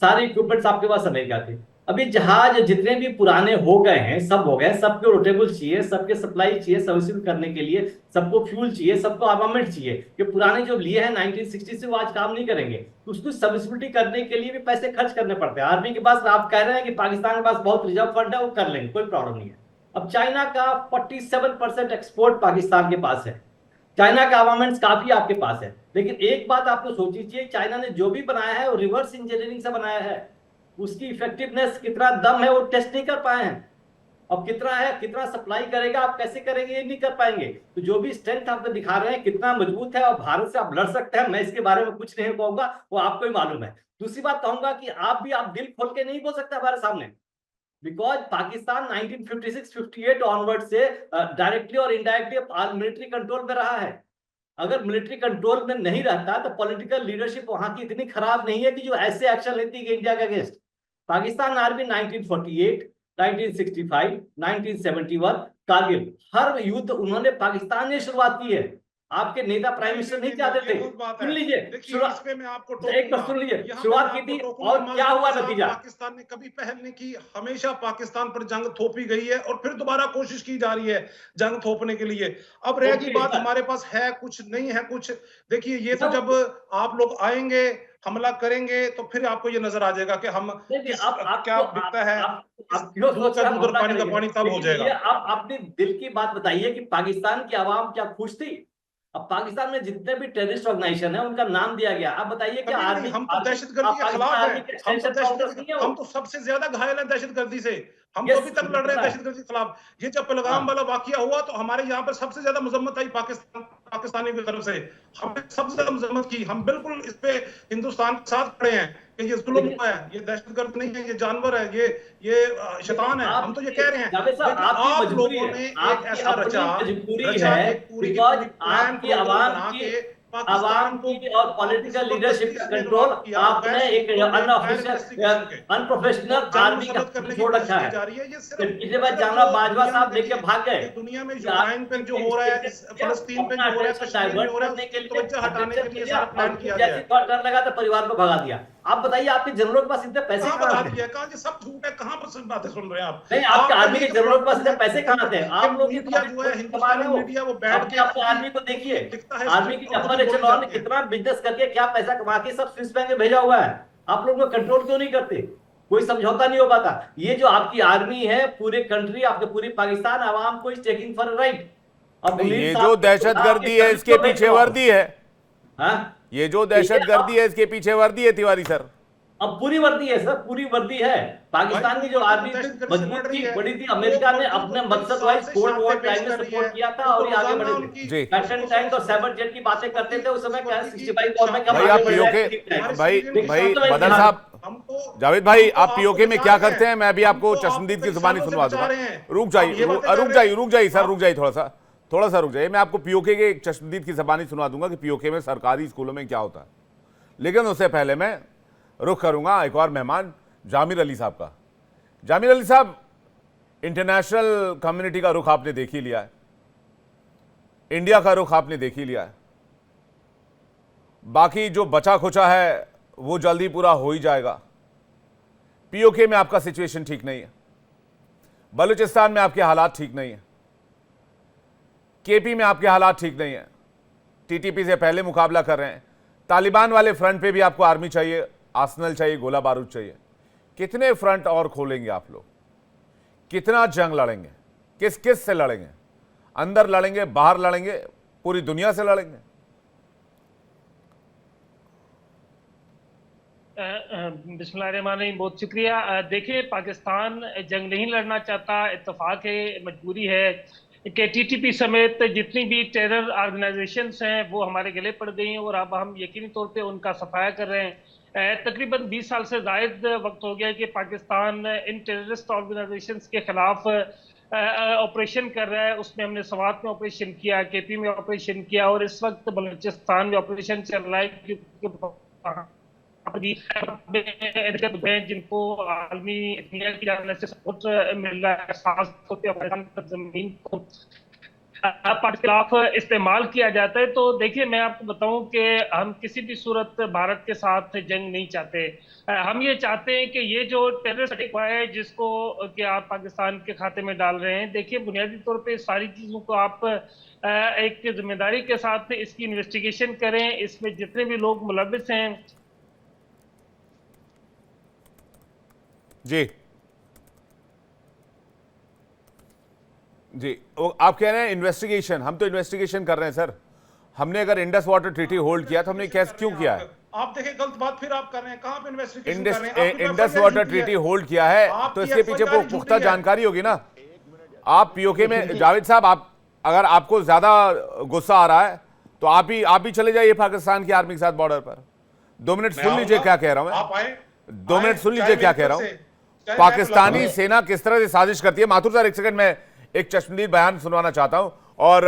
Speaker 5: सारे इक्विपमेंट्स आपके पास अमेरिका थे। अभी जहाज जितने भी पुराने हो गए हैं सब हो गए, सबको रोटेबल चाहिए, सबके सप्लाई चाहिए सर्विसिंग करने के लिए, सबको फ्यूल चाहिए, सबको आर्मामेंट चाहिए। कि पुराने जो लिए हैं 1960 से वो आज काम नहीं करेंगे, तो उसको सर्विसिबिलिटी करने के लिए भी पैसे खर्च करने पड़ते हैं। आर्मी के पास आप कह रहे हैं कि पाकिस्तान के पास बहुत रिजर्व फंड है, वो कर लेंगे, कोई प्रॉब्लम नहीं है। अब चाइना का 47% एक्सपोर्ट पाकिस्तान के पास है, चाइना का आर्मामेंट्स काफी आपके पास है। लेकिन एक बात आपको सोचनी चाहिए, चाइना ने जो भी बनाया है वो रिवर्स इंजीनियरिंग से बनाया है, उसकी इफेक्टिवनेस कितना दम है वो टेस्ट नहीं कर पाए हैं। अब कितना है, कितना सप्लाई करेगा, आप कैसे करेंगे ये नहीं कर पाएंगे। तो जो भी स्ट्रेंथ आप दिखा रहे हैं कितना मजबूत है और भारत से आप लड़ सकते हैं, मैं इसके बारे में कुछ नहीं कहूंगा, वो आपको ही मालूम है। दूसरी बात कहूंगा कि आप दिल खोल के नहीं बोल सकते हमारे सामने, बिकॉज पाकिस्तान 1956-58 ऑनवर्ड से डायरेक्टली और इनडायरेक्टली मिलिट्री कंट्रोल में रहा है। अगर मिलिट्री कंट्रोल में नहीं रहता तो पॉलिटिकल लीडरशिप वहां की इतनी खराब नहीं है कि जो ऐसे एक्शन लेती है इंडिया के अगेंस्ट। पाकिस्तान आर्मी 1948, 1965, 1971 कारगिल, हर युद्ध उन्होंने पाकिस्तान ने शुरुआत की है। आपके नेता प्राइम मिनिस्टर नहीं चाहते थे। सुन लीजिए, एक बार सुन लीजिए, शुरुआत की थी और क्या हुआ नतीजा।
Speaker 3: पाकिस्तान ने कभी पहल नहीं की, हमेशा पाकिस्तान पर जंग थोपी गई है और फिर दोबारा कोशिश की जा रही है जंग थोपने के लिए। अब रहेगी बात हमारे पास है कुछ नहीं है कुछ। देखिए ये तो जब आप लोग आएंगे हमला करेंगे तो फिर आपको ये नजर आ जाएगा कि हम क्या दिखता है, उधर पानी का पानी तब हो जाएगा।
Speaker 5: आप अपने दिल की बात बताइए कि पाकिस्तान की आवाम क्या खुश थी। अब पाकिस्तान में जितने भी टेररिस्ट ऑर्गेनाइजेशन है उनका नाम दिया गया। आप बताइए कि आर्मी,
Speaker 3: हम तो दहशतगर्दी के खिलाफ हैं, हम तो सबसे ज्यादा घायल हैं दहशतगर्दी से, हम तो अभी तक लड़ रहे हैं दहशतगर्दी के खिलाफ। ये जब पहलगाम वाला वाकया हुआ तो हमारे यहाँ पर सबसे ज्यादा मजम्मत आई पाकिस्तानी की तरफ से, हमने सबसे ज्यादा मजम्मत की। हम बिल्कुल इस पे हिंदुस्तान के साथ खड़े हैं कि ये जुल्म हुआ है, ये दहशतगर्द नहीं है, ये जानवर है, ये शैतान है। हम तो ये कह रहे हैं आप लोगों ने एक ऐसा रचा
Speaker 5: आपकी आवाम की आवाम की और पॉलिटिकल लीडरशिप का कंट्रोल आपने एक अनप्रोफेशनल आर्मी का छोड़ रखा है। पिछले बार जानना बाजवा साहब लेके भाग गए।
Speaker 3: दुनिया में जो क्राइम पे जो हो रहा है, फलस्तीन पे जो हो रहा है, कश्मीर में हो रहा है, तो हटाने के लिए सारा प्लान किया गया है।
Speaker 5: डर लगा तो परिवार को भगा दिया। आप बताइए आपके जनरलों के पास इतने पैसे कहाँ थे?
Speaker 3: कहा कि सब झूठ है, कहाँ पर बातें सुन रहे हैं आप?
Speaker 5: नहीं, आपके आर्मी के जनरलों के पास इतने पैसे कहाँ थे? आप लोग
Speaker 3: मीडिया जो है, हिंदुस्तानी मीडिया, वो बैठ के
Speaker 5: अपने आर्मी को देखिए, आर्मी की अपर एचेलॉन ने कितना बिजनेस करके क्या पैसा कमा के सब स्विस बैंक में भेजा हुआ है। आप लोग कंट्रोल क्यों नहीं करते? कोई समझौता नहीं हो पाता। ये जो आपकी आर्मी है, पूरे कंट्री, आपके पूरी पाकिस्तान आवाम को इज टेकिंग फॉर राइट।
Speaker 1: अब ये जो दहशतगर्दी है इसके पीछे वर्दी है।
Speaker 5: हाँ,
Speaker 1: ये जो दहशतगर्दी है इसके पीछे वर्दी है तिवारी सर।
Speaker 5: अब पूरी वर्दी है सर, पूरी वर्दी है। पाकिस्तान की जो आर्मी मजबूत थी, बड़ी थी, अमेरिका ने अपने मकसद वाइज कोल्ड वॉर टाइम में सपोर्ट किया था और ये आगे बढ़े थे। पैशन टैंक और साइबर जेट की बातें करते थे उस समय, क्या 65 वॉर में कब
Speaker 1: भाई आप पीओके, भाई बदल साहब, जावेद भाई आप पीओके में क्या करते हैं? मैं अभी आपको चश्मदीद की जुबानी सुनवा दूंगा। रुक जाइए सर, रुक जाइए थोड़ा सा रुक जाइए। मैं आपको पीओके के चश्मदीद की जुबानी सुनवा दूंगा कि पीओके में सरकारी स्कूलों में क्या होता है। लेकिन उससे पहले मैं रुख करूंगा एक और मेहमान जामिर अली साहब का। जामिर अली साहब, इंटरनेशनल कम्युनिटी का रुख आपने देख ही लिया है, इंडिया का रुख आपने देख ही लिया है, बाकी जो बचा खुचा है वो जल्दी पूरा हो ही जाएगा। पीओके में आपका सिचुएशन ठीक नहीं है, बलूचिस्तान में आपके हालात ठीक नहीं है, केपी में आपके हालात ठीक नहीं है, टीटीपी से पहले मुकाबला कर रहे हैं, तालिबान वाले फ्रंट पे भी आपको आर्मी चाहिए, आर्सनल चाहिए, गोला बारूद चाहिए। कितने फ्रंट और खोलेंगे आप लोग? कितना जंग लड़ेंगे? किस किस से लड़ेंगे? अंदर लड़ेंगे, बाहर लड़ेंगे, पूरी दुनिया से लड़ेंगे?
Speaker 6: बिस्मिल्लाहिर्रहमानिर्रहीम, बहुत शुक्रिया। देखिए, पाकिस्तान जंग नहीं लड़ना चाहता, इत्तेफाक है, मजबूरी है कि टीटीपी समेत जितनी भी टेरर ऑर्गेनाइजेशंस हैं वो हमारे गले पड़ गई हैं और अब हम यकीनी तौर पे उनका सफाया कर रहे हैं। तकरीबन 20 साल से ज़ायद वक्त हो गया कि पाकिस्तान इन टेररिस्ट ऑर्गेनाइजेशंस के खिलाफ ऑपरेशन कर रहा है। उसमें हमने स्वात में ऑपरेशन किया, केपी में ऑपरेशन किया और इस वक्त बलूचिस्तान में ऑपरेशन चल रहा है, जिनको आलमी दुनिया की जाने से सपोर्ट मिल रहा है, खास तौर पर जमीन को के खिलाफ इस्तेमाल किया जाता है। तो देखिए, मैं आपको बताऊं कि हम किसी भी सूरत भारत के साथ जंग नहीं चाहते। हम ये चाहते हैं कि ये जो टेररिस्ट अटैक हुआ है जिसको कि आप पाकिस्तान के खाते में डाल रहे हैं, देखिए बुनियादी तौर पे सारी चीज़ों को आप एक जिम्मेदारी के साथ इसकी इन्वेस्टिगेशन करें। इसमें जितने भी लोग मुलविस हैं।
Speaker 1: जी जी, आप कह रहे हैं इन्वेस्टिगेशन, हम तो इन्वेस्टिगेशन कर रहे हैं सर। हमने अगर इंडस वाटर ट्रीटी होल्ड किया तो हमने कैसे क्यों किया है?
Speaker 3: आप देखिए, गलत बात फिर आप कर रहे हैं। कहां पे इन्वेस्टिगेशन कर रहे हैं?
Speaker 1: इंडस वाटर ट्रीटी होल्ड किया है तो इसके पीछे पुख्ता जानकारी होगी ना। आप पीओके में, जावेद साहब, आप अगर आपको ज्यादा गुस्सा आ रहा है तो आप ही चले जाइए पाकिस्तान की आर्मी के साथ बॉर्डर पर। 2 मिनट सुन लीजिए क्या कह रहा हूं मैं, 2 मिनट सुन लीजिए क्या कह रहा हूं। पाकिस्तानी सेना किस तरह से साजिश करती है। माथुर सर, एक सेकंड में एक चश्मदीद बयान सुनवाना चाहता हूं। और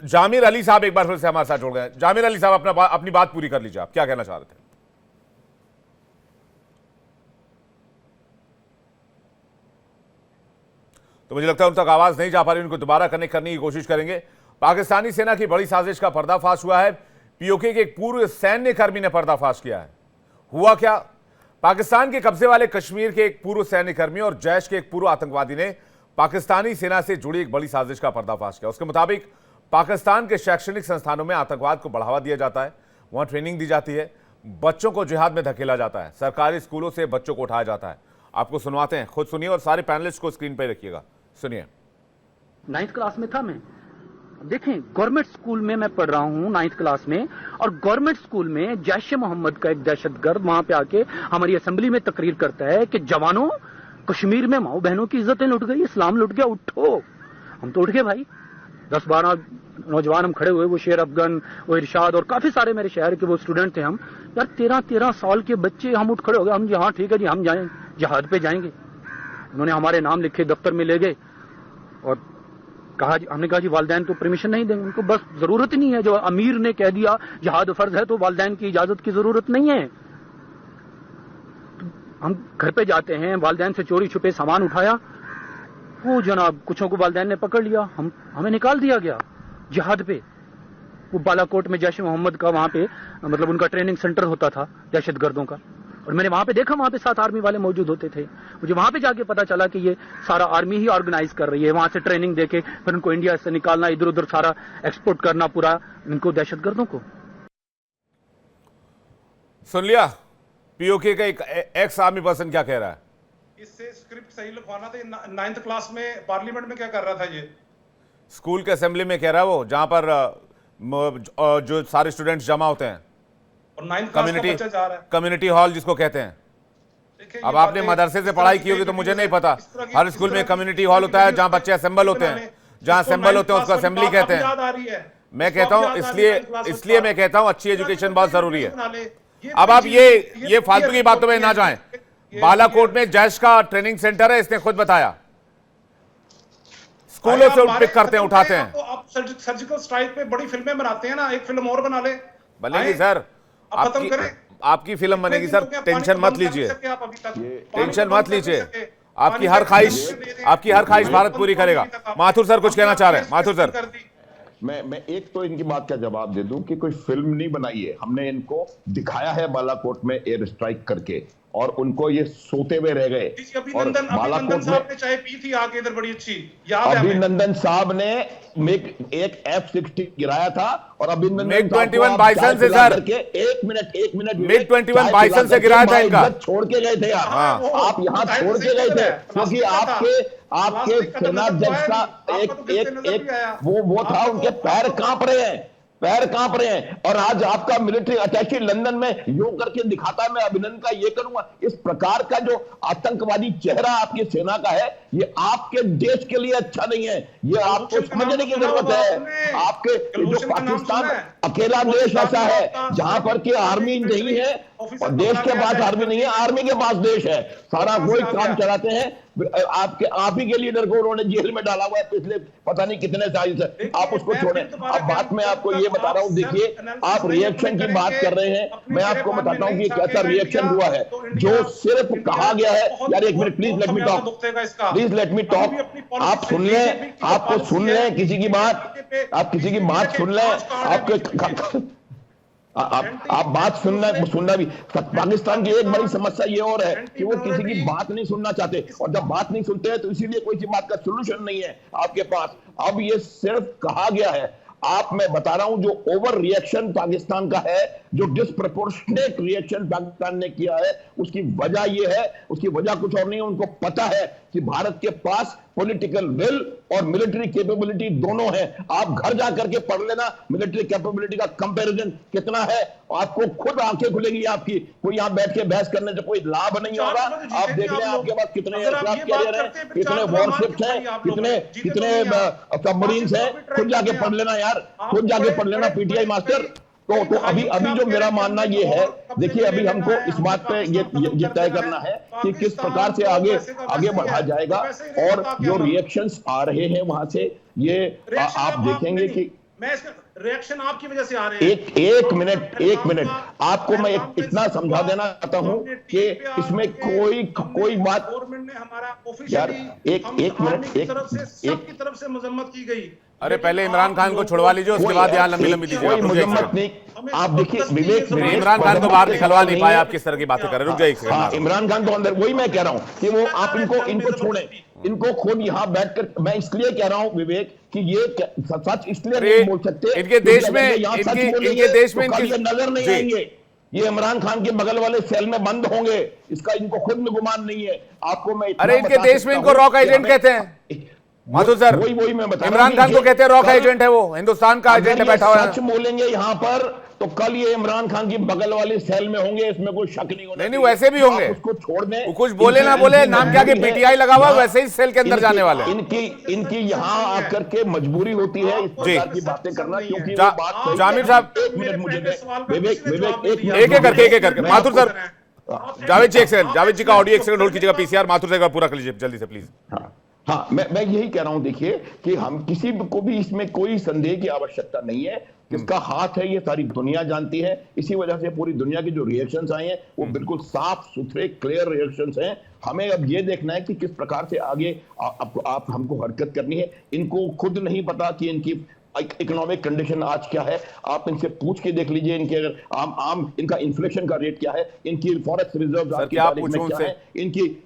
Speaker 1: जामिर अली साहब एक बार फिर से हमारे साथ जुड़ गए। जामिर अली साहब, अपनी बात पूरी कर लीजिए, आप क्या कहना चाह रहे थे? तो मुझे लगता है उन तक आवाज नहीं जा पा रही, उनको दोबारा कनेक्ट करने की कोशिश करेंगे। पाकिस्तानी सेना की बड़ी साजिश का पर्दाफाश हुआ है। पीओके के एक पूर्व सैन्य कर्मी ने पर्दाफाश किया है। हुआ क्या? पाकिस्तान के कब्जे वाले कश्मीर के एक पूर्व सैन्य कर्मी और जैश के एक पूर्व आतंकवादी ने पाकिस्तानी सेना से जुड़ी एक बड़ी साजिश का पर्दाफाश किया। उसके मुताबिक पाकिस्तान के शैक्षणिक संस्थानों में आतंकवाद को बढ़ावा दिया जाता है, वहां ट्रेनिंग दी जाती है, बच्चों को जिहाद में धकेला जाता है, सरकारी स्कूलों से बच्चों को उठाया जाता है। आपको सुनवाते हैं, खुद सुनिए और सारे पैनलिस्ट को स्क्रीन पर रखिएगा, सुनिए।
Speaker 7: 9th क्लास में था मैं। देखें, गवर्नमेंट स्कूल में मैं पढ़ रहा हूं 9th क्लास में, और गवर्नमेंट स्कूल में जैश-ए-मोहम्मद का एक दहशतगर्द वहां पे आके हमारी असेंबली में तकरीर करता है कि जवानों, कश्मीर में माओ बहनों की इज्जतें लुट गई, इस्लाम लुट गया, उठो। हम तो उठ गए भाई, 10-12 नौजवान हम खड़े हुए, वो शेर अफगन, वो इरशाद और काफी सारे मेरे शहर के वो स्टूडेंट थे। हम यार 13-13 साल के बच्चे, हम उठ खड़े हो गए। हम हाँ ठीक है जी, हम जाएं, जिहाद पे जाएंगे। उन्होंने हमारे नाम लिखे, दफ्तर में ले गए और हमने कहा जी वालिदैन तो परमिशन नहीं देंगे, उनको बस जरूरत ही नहीं है। जो अमीर ने कह दिया जिहाद फर्ज है तो वालिदैन की इजाजत की जरूरत नहीं है। हम घर पे जाते हैं, वालिदैन से चोरी छुपे सामान उठाया, वो जनाब कुछों को वालिदैन ने पकड़ लिया, हमें निकाल दिया गया जिहाद पे। वो बालाकोट में जैश मोहम्मद का वहां पे मतलब उनका ट्रेनिंग सेंटर होता था दहशतगर्दों का, और मैंने वहां पे देखा, वहां पे 7 आर्मी वाले मौजूद होते थे। मुझे वहां पे जाके पता चला कि ये सारा आर्मी ही ऑर्गेनाइज कर रही है, वहां से ट्रेनिंग देके फिर उनको इंडिया से निकालना, इधर उधर सारा एक्सपोर्ट करना पूरा इनको दहशतगर्दों को।
Speaker 1: सुन लिया पीओके का एक एक्स आर्मी पर्सन क्या कह रहा है।
Speaker 3: इससे स्क्रिप्ट सही लिखवाना था। 9th क्लास में पार्लियामेंट में क्या कर रहा था ये?
Speaker 1: स्कूल के असेंबली में कह रहा है वो, जहां पर जो सारे स्टूडेंट्स जमा होते हैं,
Speaker 3: और 9th क्लास का बच्चा जा रहा है।
Speaker 1: कम्युनिटी हॉल जिसको कहते हैं। अब आपने मदरसे से पढ़ाई की होगी तो मुझे नहीं पता, हर स्कूल में कम्युनिटी हॉल होता है जहां बच्चे असेंबल होते हैं, जहां असेंबल होते हैं उसको असेंबली कहते हैं। मैं कहता हूं इसलिए मैं कहता हूं अच्छी एजुकेशन बहुत जरूरी है। अब आप ये फालतू की बातों में ना जाएं। बालाकोट में जैश का ट्रेनिंग सेंटर है, इसने खुद बताया, स्कूलों से पिक करते हैं, उठाते हैं।
Speaker 3: तो आप सर्जिकल स्ट्राइक पे बड़ी फिल्में बनाते हैं ना, एक फिल्म और बना ले।
Speaker 1: बनेगी सर, आपकी फिल्म बनेगी सर, टेंशन मत लीजिए, टेंशन मत लीजिए। आपकी हर ख्वाहिश भारत पूरी करेगा। माथुर सर कुछ कहना चाह रहे हैं। माथुर सर,
Speaker 4: मैं एक तो इनकी बात का जवाब दे दूं कि कोई फिल्म नहीं बनाई है, हमने इनको दिखाया है बालाकोट में एयर स्ट्राइक करके, और उनको ये सोते हुए रह गए। और बालाकोट में
Speaker 3: चाय पी थी आके इधर, बड़ी अच्छी याद है।
Speaker 4: अभिनंदन साहब ने एक F-16 गिराया था, और अभिनंदन
Speaker 1: MiG-21 बाइसन से सर,
Speaker 4: एक मिनट
Speaker 1: MiG-21 बाइसन से गिराया था इनका।
Speaker 4: छोड़ के गए थे आप यहाँ छोड़ के गए थे, क्योंकि आपके सेनाध्यक्ष का एक वो था, उनके पैर कांप रहे हैं। और आज आपका मिलिट्री अटैची लंदन में योग करके दिखाता है, मैं अभिनंदन का ये करूंगा। इस प्रकार का जो आतंकवादी चेहरा आपकी सेना का है, ये आपके देश के लिए अच्छा नहीं है। ये आपको समझने की जरूरत है। आपके जो पाकिस्तान अकेला देश ऐसा है जहां पर कि आर्मी नहीं है, और देश के पास आर्मी नहीं है, आर्मी के पास देश है। सारा वही काम चलाते हैं। आप ही के लीडर को उन्होंने जेल में डाला हुआ है पिछले पता नहीं कितने साल से। आप उसको छोड़ें। अब बात मैं आपको ये बता रहा हूं, देखिए आप रिएक्शन की बात कर रहे हैं, मैं आपको बताता हूं कि कैसा रिएक्शन हुआ है। जो सिर्फ कहा गया है, यार एक minute please let me talk. आप सुन लें, आपको सुन लें किसी की बात, आप किसी की बात सुन लें। आपके आप बात सुनना भी। पाकिस्तान की एक बड़ी समस्या ये और है कि वो किसी की बात नहीं सुनना चाहते, और जब बात नहीं सुनते हैं तो इसीलिए कोई सी बात का सोल्यूशन नहीं है आपके पास। अब ये सिर्फ कहा गया है। मैं बता रहा हूं, जो ओवर रिएक्शन पाकिस्तान का है, जो डिस्प्रपोर्शनेट रिएक्शन पाकिस्तान ने किया है, उसकी वजह ये है, उसकी वजह कुछ और नहीं है। उनको पता है कि भारत के पास पॉलिटिकल विल और मिलिट्री कैपेबिलिटी दोनों है। आप घर जाकर के पढ़ लेना मिलिट्री कैपेबिलिटी का कंपैरिजन कितना है, आपको खुद आंखें खुलेगी आपकी। कोई यहां बैठ के बहस करने से कोई लाभ नहीं होगा। आप देख लें आपके पास कितने एयरक्राफ्ट कैरियर हैं, कितने वॉरशिप्स हैं, कितने सबमरीन्स हैं। खुद जाके पढ़ लेना यार, खुद जाके पढ़ लेना पीटीआई मास्टर। तो अभी जो मेरा मानना ये है, देखिए अभी हमको इस बात पे ये तय करना है कि किस प्रकार से आगे बढ़ा जाएगा। और जो रिएक्शंस आ रहे हैं वहां से, ये आप देखेंगे कि
Speaker 3: रिएक्शन आपकी वजह से आ रहे हैं।
Speaker 4: एक मिनट आपको मैं इतना समझा देना चाहता हूं कि इसमें कोई बात
Speaker 3: गवर्नमेंट ने हमारा
Speaker 4: यार एक
Speaker 3: तरफ से मजम्मत की गई।
Speaker 1: अरे पहले इमरान खान को छुड़वा लीजिए, उसके बाद यहाँ लंबी दीजिएगा।
Speaker 4: मजम्मत नहीं, आप देखिए विवेक
Speaker 1: इमरान खान को बाहर निकलवा नहीं पाए, आप किस तरह की बातें कर रहे हैं। रुक जाइए,
Speaker 4: इमरान खान तो अंदर, वही मैं कह रहा हूं कि वो आप इनको छोड़ें, इनको खुद यहाँ बैठकर। मैं इसलिए कह रहा हूं विवेक कि ये सच इसलिए नहीं बोल सकते,
Speaker 1: इनके देश में
Speaker 4: नजर नहीं आएंगे, ये इमरान खान के बगल वाले सेल में बंद होंगे, इसका इनको खुद में गुमान नहीं है। आपको मैं
Speaker 1: अरे इनके देश में इनको रॉक एजेंट कहते हैं। माथुर सर,
Speaker 4: वही मैं बता,
Speaker 1: इमरान खान को कहते हैं रॉक एजेंट है, वो हिंदुस्तान का एजेंट है, बैठा हुआ है।
Speaker 4: सच बोलेंगे यहाँ पर तो कल ये इमरान खान की बगल वाली सेल में होंगे, इसमें कोई शक नहीं होना।
Speaker 1: नहीं वैसे भी होंगे,
Speaker 4: उसको छोड़ दें।
Speaker 1: कुछ बोले ना बोले, नाम क्या कि पीटीआई लगा हुआ, वैसे ही सेल के अंदर जाने वाले।
Speaker 4: इनकी यहाँ आकर के मजबूरी होती है इस प्रकार की बातें करना, क्योंकि
Speaker 1: जामिर साहब
Speaker 4: एक मिनट मुझे विवेक
Speaker 1: एक करके माथुर सर, जावेद जी एक सेकंड, जावेद जी का ऑडियो एक सेकंड होल्ड कीजिएगा। पीसीआर माथुर से पूरा कर लीजिए जल्दी से प्लीज।
Speaker 4: हाँ, मैं यही कह रहा हूं, देखिए कि हम किसी को भी इसमें कोई संदेह की आवश्यकता नहीं है। किसका हाथ है ये सारी दुनिया जानती है। इसी वजह से पूरी दुनिया के जो रिएक्शंस आए हैं वो बिल्कुल साफ सुथरे क्लियर रिएक्शंस हैं। हमें अब ये देखना है कि किस प्रकार से आगे आप हमको हरकत करनी है। इनको खुद नहीं पता कि इनकी इकोनॉमिक कंडीशन आज क्या है। आप इनसे पूछ के देख लीजिए, इनके अगर आम इनका इन्फ्लेशन का रेट क्या है, इनकी फॉरेक्स रिजर्व आज की तारीख में क्या है, इनकी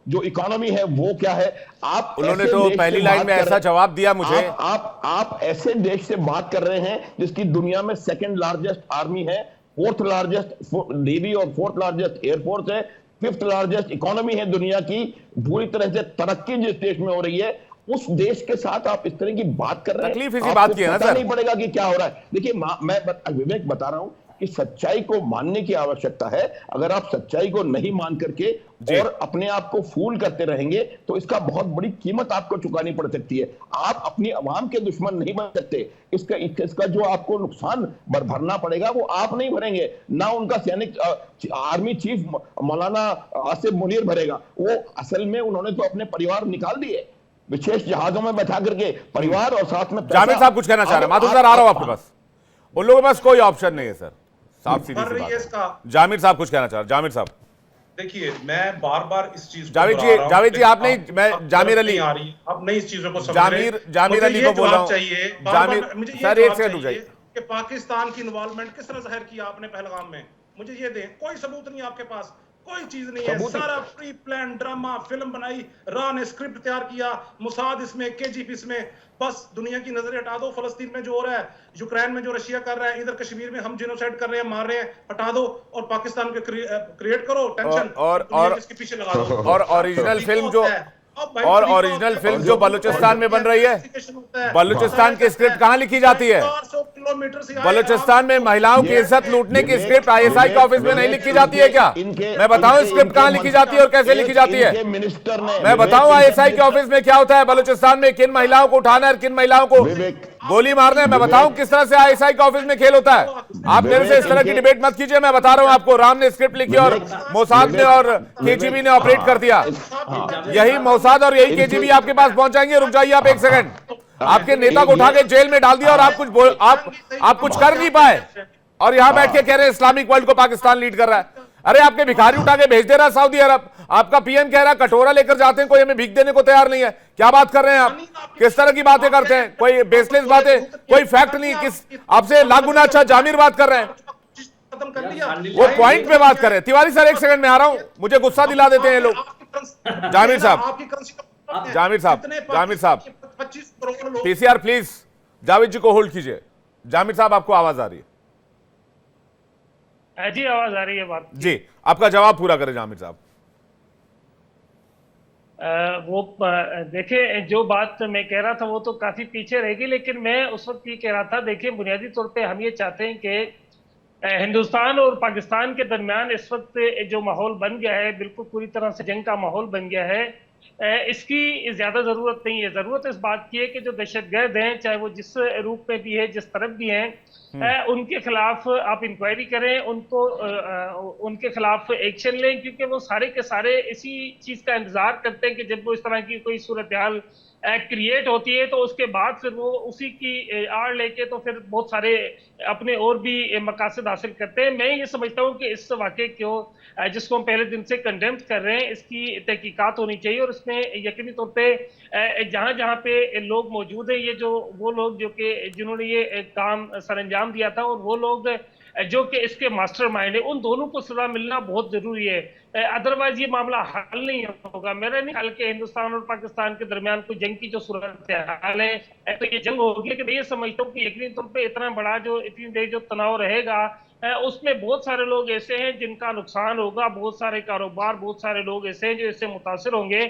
Speaker 4: जो इकोनॉमी है वो क्या है। आप
Speaker 1: उन्होंने तो पहली लाइन में ऐसा जवाब दिया मुझे।
Speaker 4: आप ऐसे देश से बात कर रहे हैं जिसकी दुनिया में सेकंड लार्जेस्ट आर्मी है, फोर्थ लार्जेस्ट नेवी और फोर्थ लार्जेस्ट एयरफोर्स है, फिफ्थ लार्जेस्ट इकोनॉमी है दुनिया की। पूरी तरह से तरक्की जिस देश में हो रही है उस देश के साथ आप इस तरह की बात कर रहे हैं।
Speaker 1: तकलीफ इसी बात की है ना सर।
Speaker 4: नहीं पड़ेगा कि क्या हो रहा है। देखिए मैं विवेक बता रहा हूं कि सच्चाई को मानने की आवश्यकता है। अगर आप सच्चाई को नहीं मान करके और अपने आप को फूल करते रहेंगे तो इसका बहुत बड़ी कीमत आपको चुकानी पड़ सकती है। आप अपनी आवाम के दुश्मन नहीं बन सकते। इसका जो आपको नुकसान भरना पड़ेगा वो आप नहीं भरेंगे, ना उनका सैनिक आर्मी चीफ मौलाना आसिफ मुनीर भरेगा। वो असल में उन्होंने तो अपने परिवार निकाल दिए विशेष जहाजों में बैठा करके, परिवार और साथ में।
Speaker 1: जामिर साहब कुछ कहना चाह रहे हैं। माथुर सर आ रहा हूं आपके पास। उन लोगों के पास कोई ऑप्शन नहीं है सर, साफ सीधी सी बात है। जामिर साहब कुछ कहना चाह रहे हैं। जामिर साहब
Speaker 3: देखिए, मैं बार बार इस चीज को
Speaker 1: जावेद जी आप नहीं, मैं जामिर अली
Speaker 3: अब नहीं इस चीजों को समझ रहे।
Speaker 1: जामिर अली को बोल रहा हूं।
Speaker 3: चाहिए
Speaker 1: मुझे सर एक सेकंड रुक जाइए
Speaker 3: कि पाकिस्तान की इन्वॉल्वमेंट किस तरह जाहिर किया आपने पहलगाम में, मुझे ये दें। कोई सबूत नहीं आपके पास, कोई चीज नहीं है। सारा प्री प्लान ड्रामा फिल्म बनाई, रा ने स्क्रिप्ट तैयार किया, मुसाद इसमें, केजीपी इसमें। बस दुनिया की नजरें हटा दो। फलस्तीन में जो हो रहा है, यूक्रेन में जो रशिया कर रहा है, इधर कश्मीर में हम जिनोसाइड कर रहे हैं, मार रहे हैं, हटा दो और पाकिस्तान के क्रिएट करो टेंशन और इसके पीछे लगा दो।
Speaker 1: और ओरिजिनल फिल्म जो बलूचिस्तान में बन रही है, बलूचिस्तान की स्क्रिप्ट कहां लिखी जाती है? बलूचिस्तान में महिलाओं की इज्जत लूटने की स्क्रिप्ट आईएसआई के ऑफिस में नहीं लिखी जाती है क्या? मैं बताऊं स्क्रिप्ट कहां लिखी जाती है और कैसे लिखी जाती है? मैं बताऊं आईएसआई के ऑफिस में क्या होता है? बलूचिस्तान में किन महिलाओं को उठाना है, किन महिलाओं को गोली मारना है। मैं बताऊं किस तरह से आईएसआई के ऑफिस में खेल होता है। आप मेरे से इस तरह की डिबेट मत कीजिए। मैं बता रहा हूं आपको, राम ने स्क्रिप्ट लिखी और मोसाद ने और केजीबी ने ऑपरेट कर दिया। यही मोसाद और यही केजीबी आपके पास पहुंचाएंगे। रुक जाइए आप एक सेकंड। आपके नेता को उठा के जेल में डाल दिया और आप कुछ कर नहीं पाए और यहां बैठ के कह रहे हैं इस्लामिक वर्ल्ड को पाकिस्तान लीड कर रहा है। अरे आपके भिखारी उठा के भेज दे रहा है सऊदी अरब। आपका पीएम कह रहा है कटोरा लेकर जाते हैं, कोई हमें भीख देने को तैयार नहीं है। क्या बात कर रहे हैं आप? किस तरह की बातें करते हैं? कोई बेसलेस बातें, कोई फैक्ट नहीं। किस आपसे लाख गुना अच्छा जामिर बात कर रहे हैं, वो पॉइंट पे बात कर रहे हैं। तिवारी सर एक सेकंड में आ रहा हूं, मुझे गुस्सा दिला देते हैं ये लोग। जामिर साहब पीसीआर प्लीज जावेद जी को होल्ड कीजिए। जामिर साहब आपको आवाज आ रही है?
Speaker 6: जी आवाज आ रही है बात
Speaker 1: जी, आपका जवाब पूरा करें जामिर साहब।
Speaker 6: देखिए, जो बात मैं कह रहा था वो तो काफी पीछे रहेगी, लेकिन मैं उस वक्त ये कह रहा था, देखिए बुनियादी तौर पे हम ये चाहते हैं कि हिंदुस्तान और पाकिस्तान के दरमियान इस वक्त जो माहौल बन गया है, बिल्कुल पूरी तरह से जंग का माहौल बन गया है। इसकी ज्यादा जरूरत नहीं है। जरूरत इस बात की है कि जो दहशतगर्द हैं, चाहे वो जिस रूप में भी है, जिस तरफ भी हैं, उनके खिलाफ आप इंक्वायरी करें, उनके खिलाफ एक्शन लें, क्योंकि वो सारे के सारे इसी चीज का इंतजार करते हैं कि जब वो इस तरह की कोई सूरत हाल क्रिएट होती है तो उसके बाद फिर वो उसी की आड़ लेके तो फिर बहुत सारे अपने और भी मकासद हासिल करते हैं। मैं ये समझता हूँ कि इस वाक़े को जिसको हम पहले दिन से कंडेम कर रहे हैं, इसकी तहकीकात होनी चाहिए और इसमें यकीनी तौर पे जहाँ जहाँ पे लोग मौजूद हैं, ये जो वो लोग जो कि जिन्होंने ये काम सरअंजाम दिया था और वो लोग जो कि इसके मास्टरमाइंड है, उन दोनों को सजा मिलना बहुत जरूरी है। अदरवाइज ये मामला हल नहीं होगा। मेरा नहीं ख्याल कि हिंदुस्तान और पाकिस्तान के दरमियान कोई जंग की जो सूरत हाल है तो ये जंग होगी। लेकिन मैं ये समझता हूँ कि यकीनी तौर पे इतना बड़ा जो इतनी देर जो तनाव रहेगा उसमें बहुत सारे लोग ऐसे हैं जिनका नुकसान होगा, बहुत सारे कारोबार, बहुत सारे लोग ऐसे हैं जो इससे मुतासिर होंगे।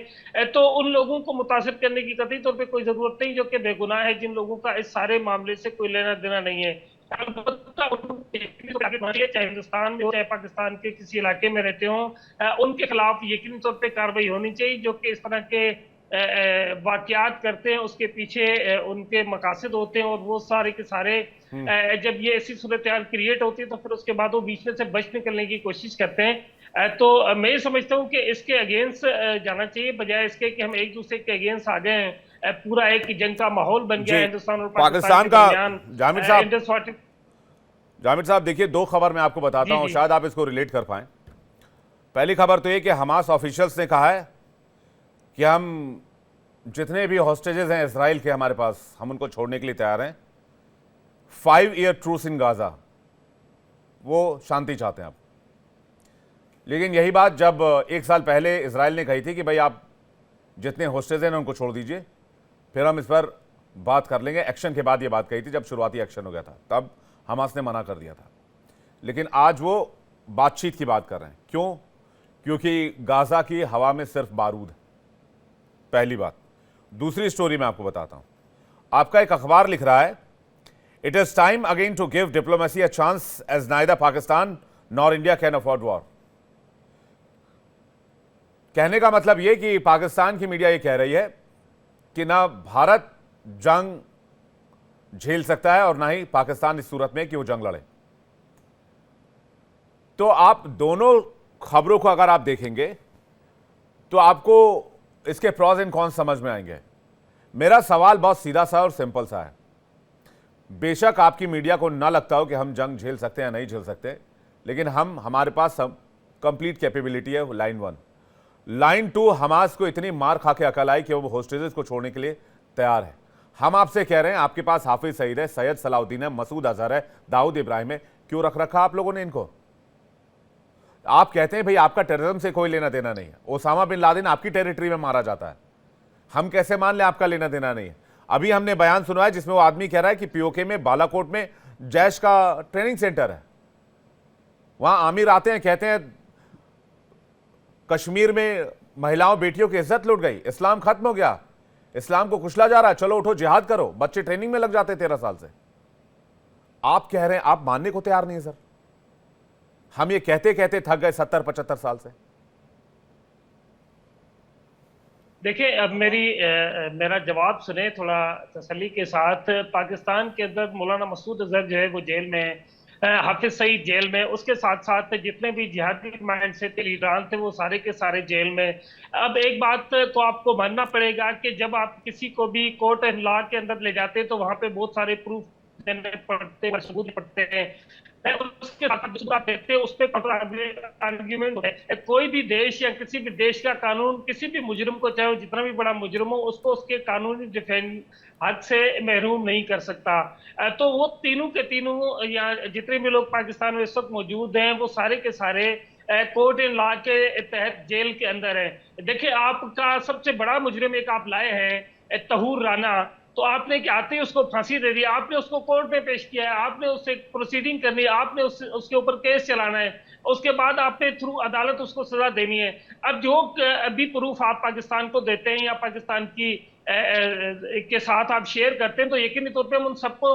Speaker 6: तो उन लोगों को मुतासिर करने की कतई तौर पे कोई जरूरत नहीं जो कि बेगुनाह है, जिन लोगों का इस सारे मामले से कोई लेना देना नहीं है। चाहे हिंदुस्तान में हो चाहे पाकिस्तान के किसी इलाके में रहते हो, उनके खिलाफ यकीनी तौर पे कार्रवाई होनी चाहिए। जो कि इस तरह के वाकयात करते हैं उसके पीछे उनके मकासद होते हैं और वो सारे के सारे जब ये ऐसी सूरत हाल क्रिएट होती है तो फिर उसके बाद वो बीच में से बच निकलने की कोशिश करते हैं। तो मैं ये समझता हूँ कि इसके अगेंस्ट जाना चाहिए, बजाय इसके कि हम एक दूसरे के अगेंस्ट आ गए हैं। पूरा एक जंग का माहौल बन गया है हिंदुस्तान और पाकिस्तान के
Speaker 1: का
Speaker 6: दरमियान।
Speaker 1: जामिद साहब देखिए, दो खबर मैं आपको बताता हूं, शायद आप इसको रिलेट कर पाएं। पहली खबर तो ये कि हमास ऑफिशियल्स ने कहा है कि हम जितने भी हॉस्टेजेस हैं इजराइल के हमारे पास, हम उनको छोड़ने के लिए तैयार हैं। 5 ईयर ट्रूस इन गाजा, वो शांति चाहते हैं आप। लेकिन यही बात जब 1 साल पहले इजराइल ने कही थी कि भाई आप जितने हॉस्टेज हैं उनको छोड़ दीजिए, फिर हम इस पर बात कर लेंगे, एक्शन के बाद ये बात कही थी जब शुरुआती एक्शन हो गया था, तब हमास ने मना कर दिया था। लेकिन आज वो बातचीत की बात कर रहे हैं। क्यों? क्योंकि गाजा की हवा में सिर्फ बारूद है, पहली बात। दूसरी स्टोरी मैं आपको बताता हूं। आपका एक अखबार लिख रहा है, it is time again to give diplomacy a chance as neither Pakistan nor India can afford war. कहने का मतलब यह कि पाकिस्तान की मीडिया ये कह रही है कि ना भारत जंग झेल सकता है और ना ही पाकिस्तान इस सूरत में कि वो जंग लड़े। तो आप दोनों खबरों को अगर आप देखेंगे तो आपको इसके प्रॉज एंड कॉन्स समझ में आएंगे। मेरा सवाल बहुत सीधा सा और सिंपल सा है। बेशक आपकी मीडिया को ना लगता हो कि हम जंग झेल सकते हैं या नहीं झेल सकते, लेकिन हमारे पास कंप्लीट कैपेबिलिटी है। लाइन 1। लाइन 2, हमास को इतनी मार खा के अकल आई कि वो होस्टेजेस को छोड़ने के लिए तैयार है। हम आपसे कह रहे हैं, आपके पास हाफिज सईद है, सैयद सलाउद्दीन है, मसूद अजहर है, दाऊद इब्राहिम है, क्यों रख रखा आप लोगों ने इनको? आप कहते हैं भाई आपका टेररिज्म से कोई लेना देना नहीं है, ओसामा बिन लादेन आपकी टेरिटरी में मारा जाता है, हम कैसे मान लें आपका लेना देना नहीं है? अभी हमने बयान सुना है जिसमें वो आदमी कह रहा है कि पीओके में, बालाकोट में जैश का ट्रेनिंग सेंटर है, वहां आमिर आते हैं, कहते हैं कश्मीर में महिलाओं बेटियों की इज्जत लुट गई, इस्लाम खत्म हो गया, इस्लाम को कुचला जा रहा है, चलो उठो जिहाद करो। बच्चे ट्रेनिंग में लग जाते 13 साल से। आप कह रहे हैं, आप मानने को तैयार नहीं है सर। हम ये कहते कहते थक गए 70-75 साल से।
Speaker 6: देखिए, अब मेरा जवाब सुने थोड़ा तसल्ली के साथ। पाकिस्तान के अंदर मौलाना मसूद अजहर जो है वो जेल में, हाफिज सईद जेल में, उसके साथ साथ जितने भी जिहादी माइंड से लीडरान थे वो सारे के सारे जेल में। अब एक बात तो आपको मानना पड़ेगा कि जब आप किसी को भी कोर्ट एंड लॉ के अंदर ले जाते हैं तो वहां पे बहुत सारे प्रूफ देने पड़ते हैं, सबूत पड़ते हैं, उसके साथ आप देखते हैं उस पर आर्ग्यूमेंट है। कोई भी देश या किसी भी देश का कानून किसी भी मुजरिम को, चाहे वो जितना भी बड़ा मुजरिम हो, उसको उसके कानूनी डिफेंस हक से महरूम नहीं कर सकता। तो वो तीनों के तीनों या जितने भी लोग पाकिस्तान में इस वक्त मौजूद हैं वो सारे के सारे कोर्ट इन लॉ के तहत जेल के अंदर है। देखिए, आपका सबसे बड़ा मुजरिम एक आप लाए हैं तहूर राना, तो आपने क्या आते ही उसको फांसी दे दी, आपने उसको कोर्ट में पेश किया है, आपने उससे प्रोसीडिंग करनी है, आपने उसके ऊपर केस चलाना है, उसके बाद आपने थ्रू अदालत उसको सजा देनी है। अब जो अभी प्रूफ आप पाकिस्तान को देते हैं या पाकिस्तान की के साथ आप शेयर करते हैं, तो यकीनी तौर पे हम उन सबको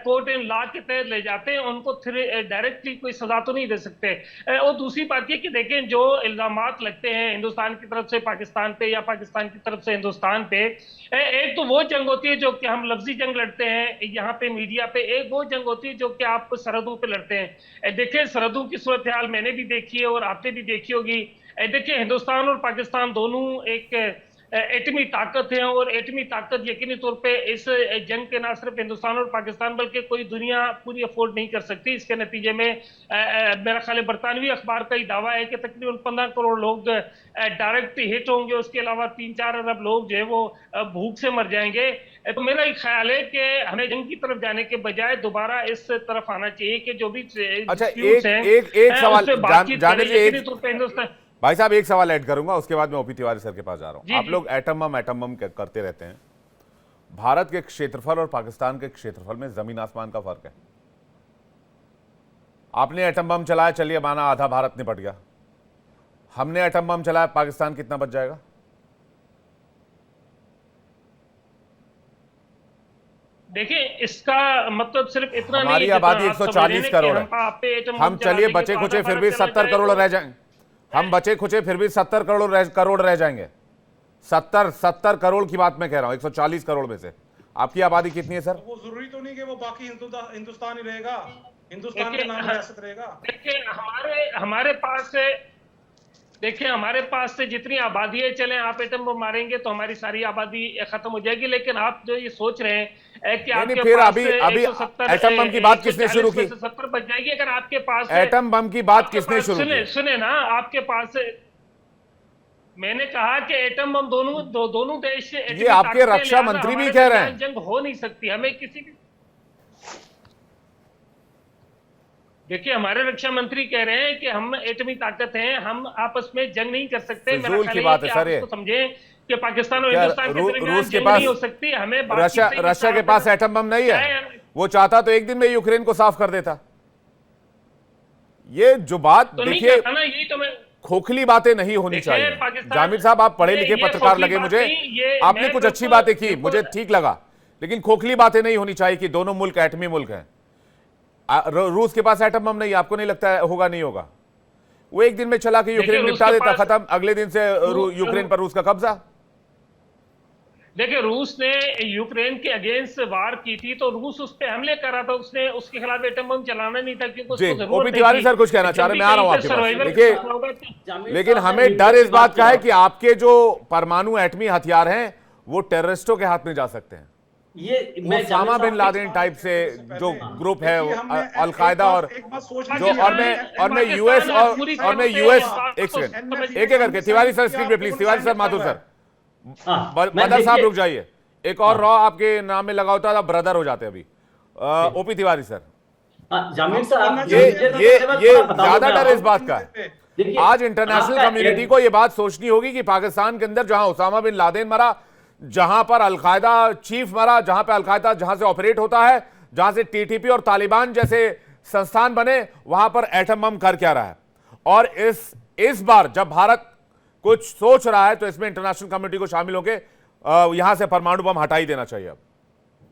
Speaker 6: कोर्ट इन लॉ के तहत ले जाते हैं, उनको डायरेक्टली कोई सजा तो नहीं दे सकते। और दूसरी बात ये कि देखें, जो इल्जामात लगते हैं हिंदुस्तान की तरफ से पाकिस्तान पे या पाकिस्तान की तरफ से हिंदुस्तान पे, एक तो वो जंग होती है जो कि हम लफ्जी जंग लड़ते हैं यहाँ पे मीडिया पे, एक वो जंग होती है जो कि आप सरहदों पे लड़ते हैं। देखिए, सरहदों की सूरत हाल मैंने भी देखी है और आपने भी देखी होगी। देखिए, हिंदुस्तान और पाकिस्तान दोनों एक एटमी ताकत है और एटमी ताकत यकीनी तौर पे इस जंग के ना सिर्फ हिंदुस्तान और पाकिस्तान बल्कि कोई दुनिया पूरी अफोर्ड नहीं कर सकती। इसके नतीजे में मेरा ख्याल है बरतानवी अखबार का ही दावा है कि तकरीबन 15 करोड़ लोग डायरेक्ट हिट होंगे, उसके अलावा 3-4 अरब लोग जो है वो भूख से मर जाएंगे। तो मेरा एक ख्याल है कि हमें जंग की तरफ जाने के बजाय दोबारा इस तरफ आना चाहिए कि जो भी
Speaker 1: अच्छा, एक सवाल जाने के भाई साहब, एक सवाल ऐड करूंगा, उसके बाद मैं ओपी तिवारी सर के पास जा रहा हूं। आप लोग एटम बम करते रहते हैं। भारत के क्षेत्रफल और पाकिस्तान के क्षेत्रफल में जमीन आसमान का फर्क है। आपने एटम बम चलाया, चलिए माना आधा भारत निपट गया। हमने एटम बम चलाया, पाकिस्तान कितना बच जाएगा?
Speaker 6: देखिए, इसका मतलब सिर्फ इतना नहीं,
Speaker 1: हमारी आबादी 140 करोड़ है। हम चलिए बचे खुचे फिर भी 70 करोड़ रह जाएंगे। हम बचे खुचे फिर भी 70 करोड़ रह जाएंगे। 70 करोड़ की बात मैं कह रहा हूं, 140 करोड़ में से। आपकी आबादी कितनी है सर?
Speaker 3: वो जरूरी तो नहीं कि वो बाकी हिंदुस्तान ही रहेगा, हिंदुस्तान के नाम रियासत रहेगा।
Speaker 6: देखिए, हमारे पास देखिए, हमारे पास से जितनी आबादी है, चले आप एटम बम मारेंगे तो हमारी सारी आबादी खत्म हो जाएगी। लेकिन आप जो ये सोच रहे हैं कि
Speaker 1: नहीं,
Speaker 6: आपके
Speaker 1: फिर
Speaker 6: पास
Speaker 1: अभी
Speaker 6: 170
Speaker 1: एटम बम की बात किसने शुरू की?
Speaker 6: 70 बच जाएगी अगर आपके पास
Speaker 1: एटम बम की बात किसने शुरू की?
Speaker 6: सुने ना, आपके पास मैंने कहा कि एटम बम दोनों देश
Speaker 1: ये आपके रक्षा मंत्री भी कह रहे हैं।
Speaker 6: जंग हो नहीं सकती। हमें किसी भी, देखिए, हमारे रक्षा मंत्री कह रहे हैं कि हम एटमी ताकत हैं, हम आपस में जंग नहीं कर सकते।
Speaker 1: फिजूल की बात है सर ये।
Speaker 6: समझें कि पाकिस्तान और हिंदुस्तान के दरमियान
Speaker 1: रूस के
Speaker 6: जंग
Speaker 1: पास
Speaker 6: नहीं हो सकती। हमें
Speaker 1: रशिया के पास एटम बम नहीं है। वो चाहता तो एक दिन में यूक्रेन को साफ कर देता। ये जो बात देखिए,
Speaker 6: यही तो मैं,
Speaker 1: खोखली बातें नहीं होनी चाहिए। जामिर साहब, आप पढ़े लिखे पत्रकार लगे मुझे, आपने कुछ अच्छी बातें की, मुझे ठीक लगा, लेकिन खोखली बातें नहीं होनी चाहिए कि दोनों मुल्क एटमी मुल्क हैं। रूस के पास एटम बम नहीं, आपको नहीं लगता है होगा? नहीं होगा। वो एक दिन में चला के यूक्रेन निपटा देता, खत्म, अगले दिन से यूक्रेन पर रूस का कब्जा।
Speaker 6: देखिए, रूस ने यूक्रेन के अगेंस्ट वार की थी तो रूस उस पर हमले कर रहा था, उसने उसके खिलाफ एटम बम चलाना नहीं था क्योंकि उसको जरूरत
Speaker 1: ओपी तिवारी सर कुछ कहना चाह रहे, मैं आ रहा हूं आपके पास। देखिए, लेकिन हमें डर इस बात का है कि आपके जो परमाणु एटमी हथियार हैं वो टेररिस्टों के हाथ में जा सकते हैं।
Speaker 5: ये
Speaker 1: ओसामा बिन लादेन टाइप से जो ग्रुप है, अलकायदा और जो, और मैं यूएस एक सेकंड, एक करके, तिवारी सर स्क्रीन पे please, Tiwari sir, Mathur sir, बदर साहब रुक जाइए। एक और रॉ आपके नाम में लगा होता था, ब्रदर हो जाते अभी। ओपी तिवारी सर,
Speaker 5: जामिर साहब,
Speaker 1: ये ज्यादा डर इस बात का है। आज इंटरनेशनल कम्युनिटी को ये बात सोचनी होगी कि पाकिस्तान के अंदर जहां ओसामा बिन लादेन मरा, जहां पर अलकायदा चीफ मरा, जहां पे अलकायदा जहां से ऑपरेट होता है, जहां से टीटीपी और तालिबान जैसे संस्थान बने, वहां पर एटम बम कर क्या रहा है। और इस बार जब भारत कुछ सोच रहा है तो इसमें इंटरनेशनल कम्युनिटी को शामिल होकर यहां से परमाणु बम हटा ही देना चाहिए अब।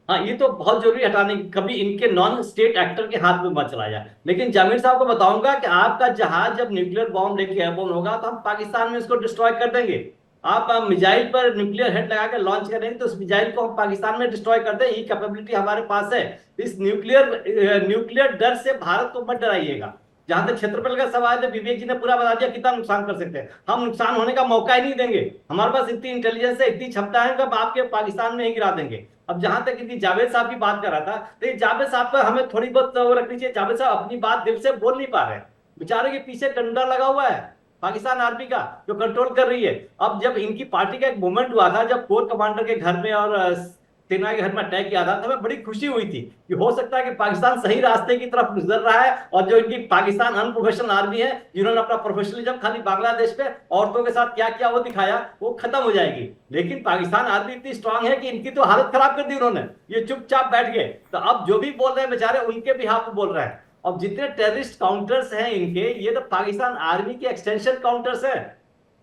Speaker 5: हाँ, ये तो बहुत जरूरी हटाने, कभी इनके नॉन स्टेट एक्टर के हाथ में मत चला जाए। लेकिन जामिर साहब को बताऊंगा कि आपका जहाज जब न्यूक्लियर बॉम्ब लेके एयरबोर्न होगा तो हम पाकिस्तान में इसको डिस्ट्रॉय कर देंगे। आप मिसाइल पर न्यूक्लियर हेड लगा कर लॉन्च करेंगे तो उस मिसाइल को हम पाकिस्तान में डिस्ट्रॉय कर दें, ये कैपेबिलिटी हमारे पास है। इस न्यूक्लियर डर से भारत को मत डराइएगा। जहां तक क्षेत्रफल का सवाल है, विवेक जी ने पूरा बता दिया कितना नुकसान कर सकते हैं। हम नुकसान होने का मौका ही नहीं देंगे। हमारे पास इतनी इंटेलिजेंस है, इतनी क्षमता है कि हम आपके पाकिस्तान में ही गिरा देंगे। अब जहां तक इनकी जावेद साहब की बात कर रहा था, तो जावेद साहब पर हमें थोड़ी बहुत वो रखनी चाहिए। जावेद साहब अपनी बात दिल से बोल नहीं पा रहे, बेचारे के पीछे डंडा लगा हुआ है पाकिस्तान आर्मी का जो कंट्रोल कर रही है। अब जब इनकी पार्टी का एक मूवमेंट हुआ था, जब कोर कमांडर के घर में और सेना के घर में अटैक किया था, तो हमें बड़ी खुशी हुई थी कि हो सकता है कि पाकिस्तान सही रास्ते की तरफ गुजर रहा है और जो इनकी पाकिस्तान अनप्रोफेशनल आर्मी है, जिन्होंने अपना प्रोफेशनलिज्म खाली बांग्लादेश पे औरतों के साथ क्या किया वो दिखाया, वो खत्म हो जाएगी। लेकिन पाकिस्तान आर्मी इतनी स्ट्रांग है कि इनकी तो हालत खराब कर दी उन्होंने, ये चुपचाप बैठ गए। तो अब जो भी बोल रहे हैं बेचारे उनके भी हाथ में बोल रहे हैं। अब जितने टेररिस्ट काउंटर्स हैं इनके, ये तो पाकिस्तान आर्मी के एक्सटेंशन काउंटर्स हैं,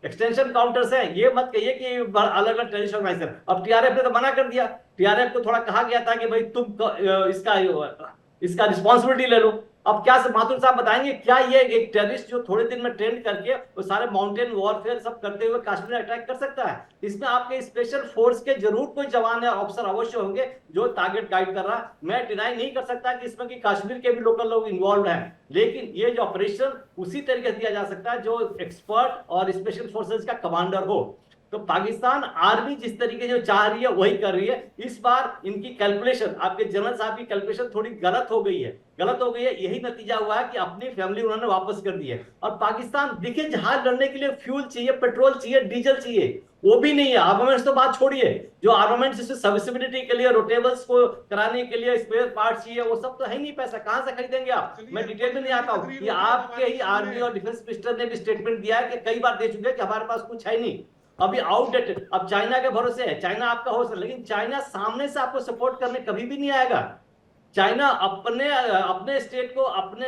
Speaker 5: एक्सटेंशन काउंटर्स हैं। ये मत कहिए कि अलग अलग टेररिस्ट ऑर्गेनाइजेशन। अब टीआरएफ ने तो मना कर दिया। टीआरएफ को थोड़ा कहा गया था कि भाई तुम इसका रिस्पॉन्सिबिलिटी ले लो। अब क्या माथुर साहब बताएंगे, क्या ये एक टेररिस्ट जो थोड़े दिन में ट्रेंड करके वो सारे माउंटेन वॉरफेयर सब करते हुए कश्मीर अटैक कर सकता है? इसमें आपके स्पेशल फोर्स के जरूर कोई जवान या ऑफिसर अवश्य होंगे जो टारगेट गाइड कर रहा है। मैं डिनाई नहीं कर सकता कि इसमें कि कश्मीर के भी लोकल लोग इन्वॉल्व हैं, लेकिन ये जो ऑपरेशन उसी तरीके से दिया जा सकता है जो एक्सपर्ट और स्पेशल फोर्सेज का कमांडर हो। तो पाकिस्तान आर्मी जिस तरीके जो चाह रही है वही कर रही है। इस बार इनकी कैलकुलेशन, आपके जनरल साहब की कैलकुलेशन थोड़ी गलत हो गई है। यही नतीजा हुआ है कि अपनी फैमिली उन्होंने वापस कर दी है। और पाकिस्तान देखिए, जहाज लड़ने के लिए फ्यूल चाहिए, पेट्रोल चाहिए, डीजल चाहिए, वो भी नहीं है। आर्मामेंट्स तो बात छोड़िए, जो आर्मामेंट्स सर्विसिबिलिटी के लिए, रोटेबल्स को कराने के लिए स्पेयर पार्ट चाहिए, वो सब तो है नहीं। पैसा कहां से खरीदेंगे आप? मैं डिटेल में नहीं आता हूं कि आपके ही आर्मी और डिफेंस मिनिस्टर ने भी स्टेटमेंट दिया है कि कई बार दे चुके हैं कि हमारे पास कुछ है नहीं, अभी आउटडेटेड। अब चाइना के भरोसे है, चाइना आपका हो सकता, लेकिन चाइना सामने से आपको सपोर्ट करने कभी भी नहीं आएगा। चाइना अपने स्टेट को, अपने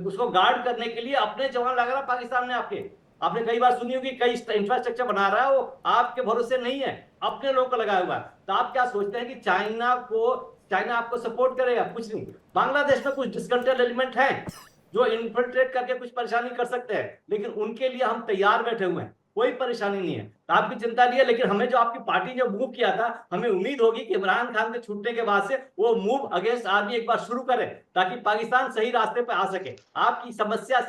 Speaker 5: उसको गार्ड करने के लिए अपने जवान लगा रहा पाकिस्तान में। आपने कई बार सुनी होगी, कई इंफ्रास्ट्रक्चर बना रहा है, वो आपके भरोसे नहीं है, अपने लोग को लगाया हुआ है। तो आप क्या सोचते हैं कि चाइना आपको सपोर्ट करेगा? कुछ नहीं। बांग्लादेश में कुछ डिस्कंटेड एलिमेंट है जो इन्फिल्ट्रेट करके कुछ परेशानी कर सकते हैं, लेकिन उनके लिए हम तैयार बैठे हुए हैं, कोई परेशानी नहीं है। तो आपकी चिंता नहीं है। लेकिन हमें जो आपकी पार्टी जो मूव किया था, हमें उम्मीद होगी कि इमरान खान के छूटने के बाद से वो मूव अगेंस्ट आर्मी एक बार शुरू करें ताकि पाकिस्तान सही रास्ते पर आ सके। आपकी समस्या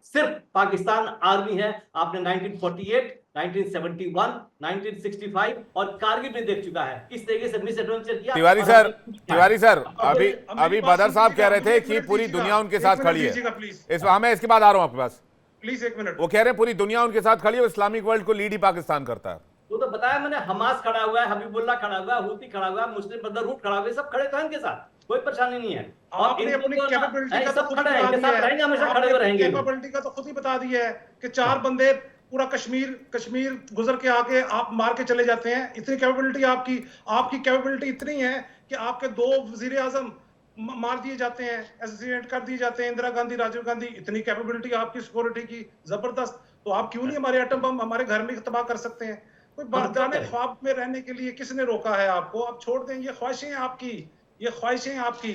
Speaker 5: सिर्फ पाकिस्तान आर्मी है। आपने 1948, 1971, 1965 और कारगिल में देख चुका है किस तरीके से मिस एडवेंचर किया।
Speaker 1: तिवारी सर अभी बदर साहब कह रहे थे कि पूरी दुनिया उनके साथ खड़ी है। इस मैं इसके बाद आ रहा हूं आपके पास,
Speaker 3: प्लीज 1 मिनट।
Speaker 1: वो कह रहे हैं पूरी दुनिया उनके साथ खड़ी है, इस्लामिक वर्ल्ड को लीड ही पाकिस्तान करता है।
Speaker 5: वो तो बताया मैंने, हमास खड़ा हुआ है, हबीबुल्लाह खड़ा हुआ है, हूती खड़ा हुआ है, मुस्लिम ब्रदरहुड खड़ा हुआ है, सब खड़े तो हैं इनके साथ, कोई परेशानी नहीं है।
Speaker 3: आपने अपनी कैपेबिलिटी का तो खुद
Speaker 5: खड़े हैं, इनके साथ रहेंगे, हमेशा खड़े हुए रहेंगे।
Speaker 3: कैपेबिलिटी का तो खुद ही बता दिया है कि 4 बंदे पूरा कश्मीर गुजर के आके आप मार के चले जाते हैं। इतनी कैपेबिलिटी आपकी कैपेबिलिटी इतनी है कि आपके 2 वजीर आजम मार दिए जाते हैं, असैसिनेट कर दिए जाते हैं, इंदिरा गांधी, राजीव गांधी। इतनी कैपेबिलिटी आपकी सिक्योरिटी की जबरदस्त, तो आप क्यों नहीं हमारे एटम बम हमारे घर में तबाह कर सकते हैं? कोई बारगाने ख्वाब में रहने के लिए किसने रोका है आपको? आप छोड़ दें, ये ख्वाहिशें हैं आपकी, ये ख्वाहिशें आपकी।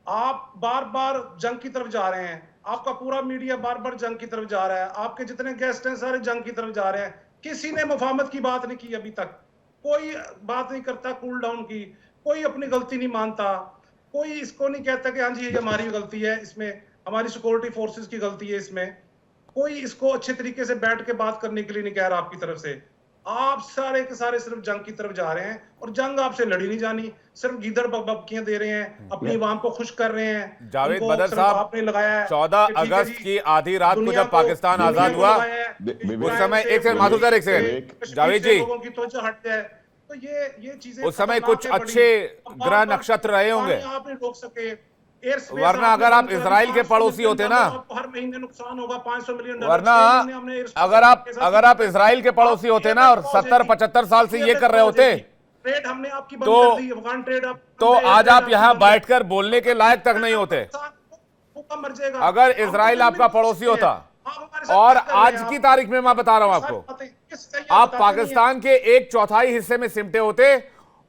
Speaker 3: आप बार बार जंग की तरफ जा रहे हैं, आपका पूरा मीडिया बार बार जंग की तरफ जा रहा है, आपके जितने गेस्ट हैं सारे जंग की तरफ जा रहे हैं। किसी ने मुफाहमत की बात नहीं की अभी तक, कोई बात नहीं करता कूल डाउन की, कोई अपनी गलती नहीं मानता, कोई इसको नहीं कहता कि हाँ जी ये हमारी गलती है, इसमें हमारी सिक्योरिटी फोर्सेस की गलती है, इसमें कोई इसको अच्छे तरीके से बैठ के बात करने के लिए नहीं कह रहा आपकी तरफ से। आप सारे के सारे सिर्फ जंग की तरफ जा रहे हैं, और जंग आपसे लड़ी नहीं जानी, सिर्फ गीदड़ बकबकियां दे रहे हैं, अपनी आवाम को खुश कर रहे हैं।
Speaker 1: जावेद बदर साहब,
Speaker 3: आपने लगाया है
Speaker 1: 14 अगस्त की आधी रात को जब पाकिस्तान आजाद हुआ उस समय, एक सेकंड माथुर सर, एक सेकंड जावेद जी,
Speaker 3: लोगों की तवज्जो हट जाए तो ये चीजें
Speaker 1: उस समय कुछ अच्छे ग्रह नक्षत्र रहे होंगे,
Speaker 3: आप नहीं रोक सके।
Speaker 1: वरना अगर आप इजराइल के पड़ोसी होते ना,
Speaker 3: हर महीने नुकसान होगा 500 मिलियन डॉलर।
Speaker 1: वरना अगर आप इजराइल के पड़ोसी होते ना और 70-75 साल से ये कर रहे होते
Speaker 3: ट्रेड हमने आपकी बंद कर दी, अफगान ट्रेड
Speaker 1: तो आज आप यहाँ बैठकर बोलने के लायक तक नहीं होते। अगर इजराइल आपका पड़ोसी होता, और आज की तारीख में मैं बता रहा हूं आपको, आप पाकिस्तान के 1/4 हिस्से में सिमटे होते,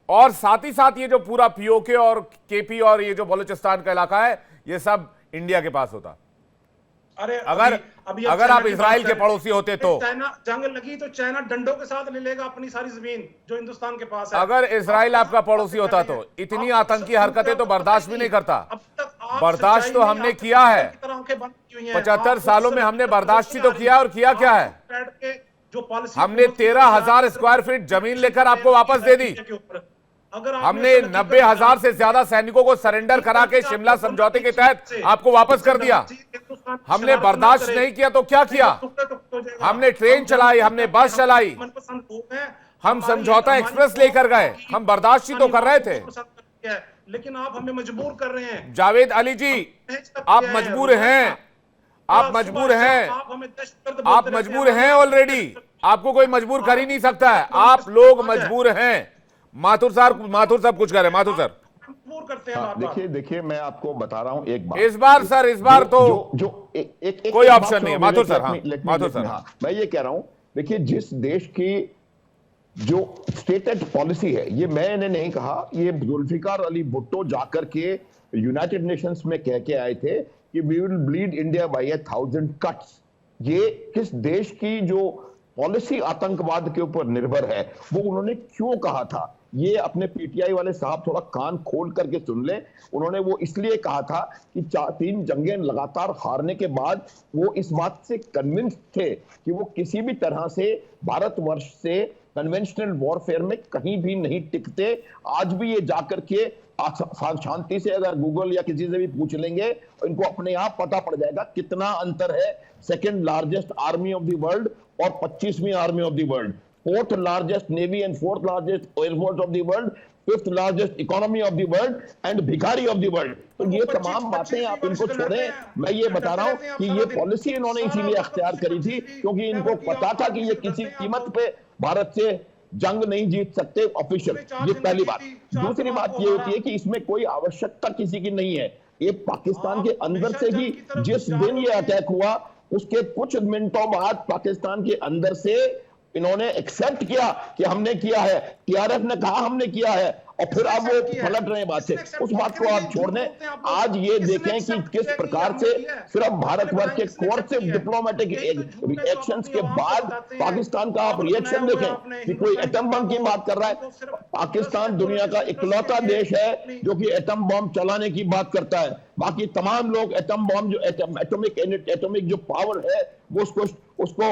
Speaker 1: और साथ ही साथ ये जो पूरा पीओके और केपी और ये जो बलूचिस्तान का इलाका है ये सब इंडिया के पास होता। अगर आप इजराइल के पड़ोसी होते तो
Speaker 3: चाइना जंग लगी तो चाइना डंडों के साथ ले लेगा अपनी सारी जमीन जो हिंदुस्तान के पास है।
Speaker 1: अगर इजराइल आपका पड़ोसी होता तो इतनी आतंकी हरकतें तो बर्दाश्त भी नहीं करता। बर्दाश्त तो हमने किया है, 75 सालों में हमने बर्दाश्त ही तो किया, और किया क्या है? हमने 13,000 स्क्वायर फीट जमीन लेकर आपको वापस दे दी। हमने 90,000 से ज्यादा सैनिकों को सरेंडर करा के शिमला समझौते के तहत आपको वापस कर दिया। हमने बर्दाश्त नहीं किया तो क्या किया? हमने ट्रेन चलाई, हमने बस चलाई, हम समझौता एक्सप्रेस लेकर गए, हम बर्दाश्त ही तो कर रहे थे।
Speaker 3: लेकिन आप हमें मजबूर कर रहे हैं।
Speaker 1: जावेद अली जी, आप मजबूर हैं, आप मजबूर हैं, आप मजबूर हैं ऑलरेडी, आपको कोई मजबूर कर ही नहीं सकता है, आप लोग मजबूर हैं। माथुर साहब कुछ कह रहे हैं। माथुर सर
Speaker 3: करते हैं।
Speaker 4: देखिए मैं आपको बता रहा हूं एक बात,
Speaker 1: इस बार तो
Speaker 4: एक
Speaker 1: कोई ऑप्शन नहीं है। माथुर सर,
Speaker 4: मैं ये कह रहा हूं, देखिए जिस देश की जो स्टेटेड पॉलिसी है, ये मैंने नहीं कहा, ये जुल्फिकार अली भुट्टो जाकर के यूनाइटेड नेशंस में कह के आए थे कि we will bleed India by 1000 cuts. ये किस देश की जो पॉलिसी आतंकवाद के ऊपर निर्भर है वो उन्होंने क्यों कहा था, ये अपने पीटीआई वाले साहब थोड़ा कान खोल करके सुन ले। उन्होंने वो इसलिए कहा था कि 3 जंगें लगातार हारने के बाद वो इस बात से कन्विंस थे कि वो किसी भी तरह से भारतवर्ष से कन्वेंशनल वॉरफेयर में कहीं भी नहीं टिकते। आज भी ये जाकर के शांति से अगर गूगल या किसी से भी पूछ लेंगे इनको अपने आप पता पड़ जाएगा कितना अंतर है 2nd largest army of the world और 25वीं army of the world, 4th largest navy and 4th largest air force of the world, 5th largest economy of the world and भिखारी ऑफ द वर्ल्ड। तो ये तमाम बातें आप इनको छोड़ें। मैं ये बता रहा हूं कि ये पॉलिसी इन्होंने इसीलिए अख्तियार करी थी क्योंकि इनको पता था कि ये किसी कीमत पे भारत से जंग नहीं जीत सकते ऑफिशियल। ये पहली बात। दूसरी बात ये होती है कि इसमें कोई आवश्यकता किसी की नहीं है। ये पाकिस्तान के अंदर से ही जिस दिन ये अटैक हुआ उसके कुछ मिनटों बाद पाकिस्तान के अंदर से इन्होंने एक्सेप्ट किया कि हमने किया है, टीआरएफ ने कहा हमने किया है, और फिर आप वो पलट रहे हैं बात से। उस बात को आप छोड़ दें। आज ये देखें कि किस प्रकार से सिर्फ भारतवर्ष के कोर्ट से डिप्लोमेटिक रिएक्शंस के बाद पाकिस्तान का आप रिएक्शन देखें कि कोई एटम बम की बात कर रहा है। पाकिस्तान दुनिया का इकलौता देश है जो कि एटम बम चलाने की बात करता है। बाकी तमाम लोग एटम बम जो एटॉमिक जो पावर है वो उसको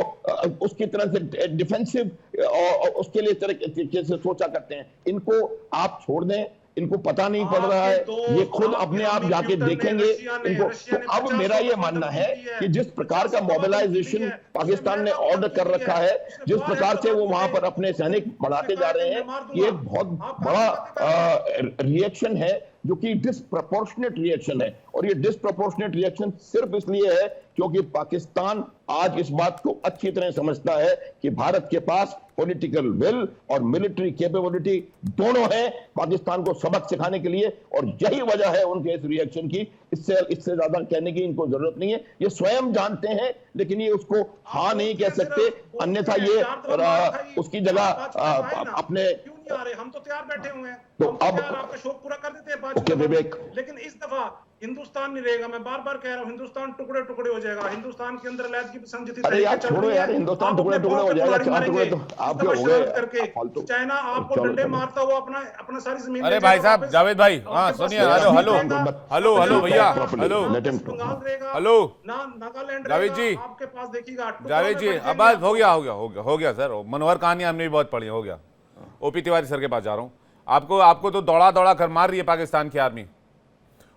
Speaker 4: उसकी तरह से डिफेंसिव और उसके लिए तरीके से सोचा करते हैं। इनको आप छोड़ दें, इनको पता नहीं पड़ रहा है, ये खुद अपने आप जाके देखेंगे इनको। तो अब मेरा ये मानना है कि जिस प्रकार का मोबिलाइजेशन पाकिस्तान ने ऑर्डर कर रखा है, जिस प्रकार से वो वहां पर अपने सैनिक बढ़ाते जा रहे हैं, ये बहुत बड़ा रिएक्शन है जो कि डिसप्रपोर्शनेट रिएक्शन है। और ये डिसप्रपोर्शनेट रिएक्शन सिर्फ इसलिए है क्योंकि पाकिस्तान आज इस बात को अच्छी तरह समझता है कि भारत के पास पॉलिटिकल विल और मिलिट्री कैपेबिलिटी दोनों है पाकिस्तान को सबक सिखाने के लिए, और यही वजह है उनके इस रिएक्शन की। इससे ज्यादा कहने की इनको जरूरत नहीं है, ये स्वयं जानते हैं, लेकिन ये उसको हाँ नहीं कह सकते, अन्यथा ये उसकी जगह अपने
Speaker 3: हम तो तैयार बैठे हुए हैं,
Speaker 4: तो
Speaker 3: अब आपका शौक पूरा कर देते हैं 5
Speaker 4: विवेक,
Speaker 3: लेकिन इस दफा हिंदुस्तान नहीं रहेगा। मैं बार बार कह रहा हूं, हिंदुस्तान टुकड़े टुकड़े हो जाएगा। हिंदुस्तान के अंदर लैद की संस्कृति
Speaker 4: अरे यार छोड़ो यार, हिंदुस्तान टुकड़े टुकड़े हो जाएगा, 4 टुकड़े तो आपके हो गए।
Speaker 3: चाइना आपको डंडे मारता हुआ अपना सारी जमीन।
Speaker 1: अरे भाई साहब, जावेद भाई, हाँ सुनिए, हेलो भैया, हेलो
Speaker 3: नागालैंड
Speaker 1: जावेद जी,
Speaker 3: आपके पास देखिएगा
Speaker 1: जावेद जी, अब बात हो गया सर। मनोहर कहानी हमने भी बहुत पढ़ी, हो गया। ओपी तिवारी सर के पास जा रहा हूँ। आपको तो दौड़ा कर मार रही है पाकिस्तान की आर्मी,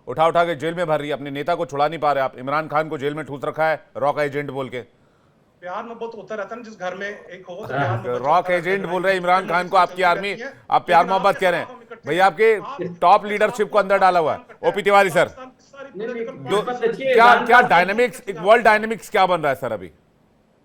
Speaker 1: उठा के जेल में भर रही है। अपने नेता को छुड़ा नहीं पा रहे आप। इमरान खान को जेल में ठूस रखा है रॉक एजेंट बोल के।
Speaker 3: प्यार मोहब्बत होता रहता है ना, जिस घर में एक हो तो प्यार मोहब्बत
Speaker 1: रॉक एजेंट बोल रहे हैं इमरान खान को आपकी आर्मी, आप प्यार मोहब्बत कह रहे हैं। भैया आपके टॉप लीडरशिप को अंदर डाला हुआ है। ओपी तिवारी सर, क्या डायनामिक्स, वर्ल्ड डायनामिक्स क्या बन रहा है सर अभी?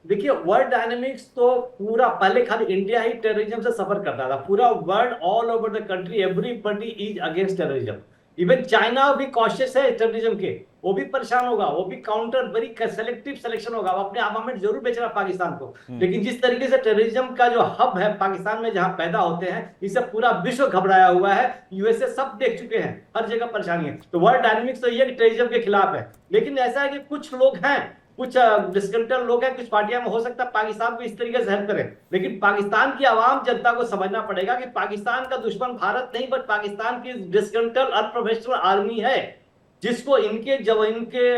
Speaker 5: देखिए, वर्ल्ड डायनेमिक्स तो पूरा, पहले खाली इंडिया ही टेररिज्म से सफर करता था। पूरा world, all over the country, everybody is against terrorism. Even China भी कॉशियस है टेररिज्म के, वो भी परेशान होगा, वो भी काउंटर वेरी सेलेक्टिव सिलेक्शन होगा। वो अपने आर्मामेंट जरूर बेच रहा है पाकिस्तान को, लेकिन जिस तरीके से टेररिज्म का जो हब है पाकिस्तान में, जहां पैदा होते हैं, इससे पूरा विश्व घबराया हुआ है। यूएसए सब देख चुके हैं, हर जगह परेशानी है। तो वर्ल्ड डायनेमिक्स तो ये टेररिज्म के खिलाफ है। लेकिन ऐसा है कि कुछ लोग हैं, कुछ डिस्कंटेंट लोग हैं, कुछ पार्टियां में हो सकता है पाकिस्तान को इस तरीके से हेल्प करें, लेकिन पाकिस्तान की आवाम जनता को समझना पड़ेगा कि पाकिस्तान का दुश्मन भारत नहीं, बट पाकिस्तान की डिस्कंटेंट अनप्रोफेशनल आर्मी है, जिसको इनके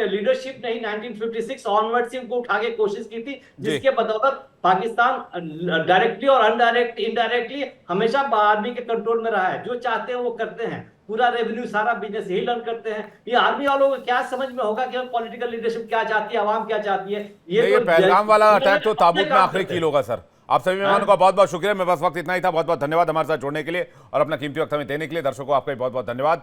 Speaker 5: लीडरशिप ने ही 1956 ऑनवर्ड से इनको उठा के कोशिश की थी, जिसके बदौलत पाकिस्तान डायरेक्टली और इनडायरेक्टली हमेशा आर्मी के कंट्रोल में रहा है। जो चाहते हैं वो करते हैं, पूरा रेवेन्यू, सारा बिजनेस यही रन करते हैं। ये आर्मी वालों को क्या समझ में होगा कि पॉलिटिकल लीडरशिप क्या चाहती है, आवाम क्या चाहती है?
Speaker 1: ये पहलगाम वाला अटैक तो ताबूत में आखिरी कील होगा सर। आप सभी मेहमानों का बहुत बहुत शुक्रिया। मैं बस वक्त इतना ही था। बहुत बहुत धन्यवाद हमारे साथ जुड़ने के लिए और अपना कीमती वक्त हमें देने के लिए। दर्शकों आपका भी बहुत बहुत धन्यवाद।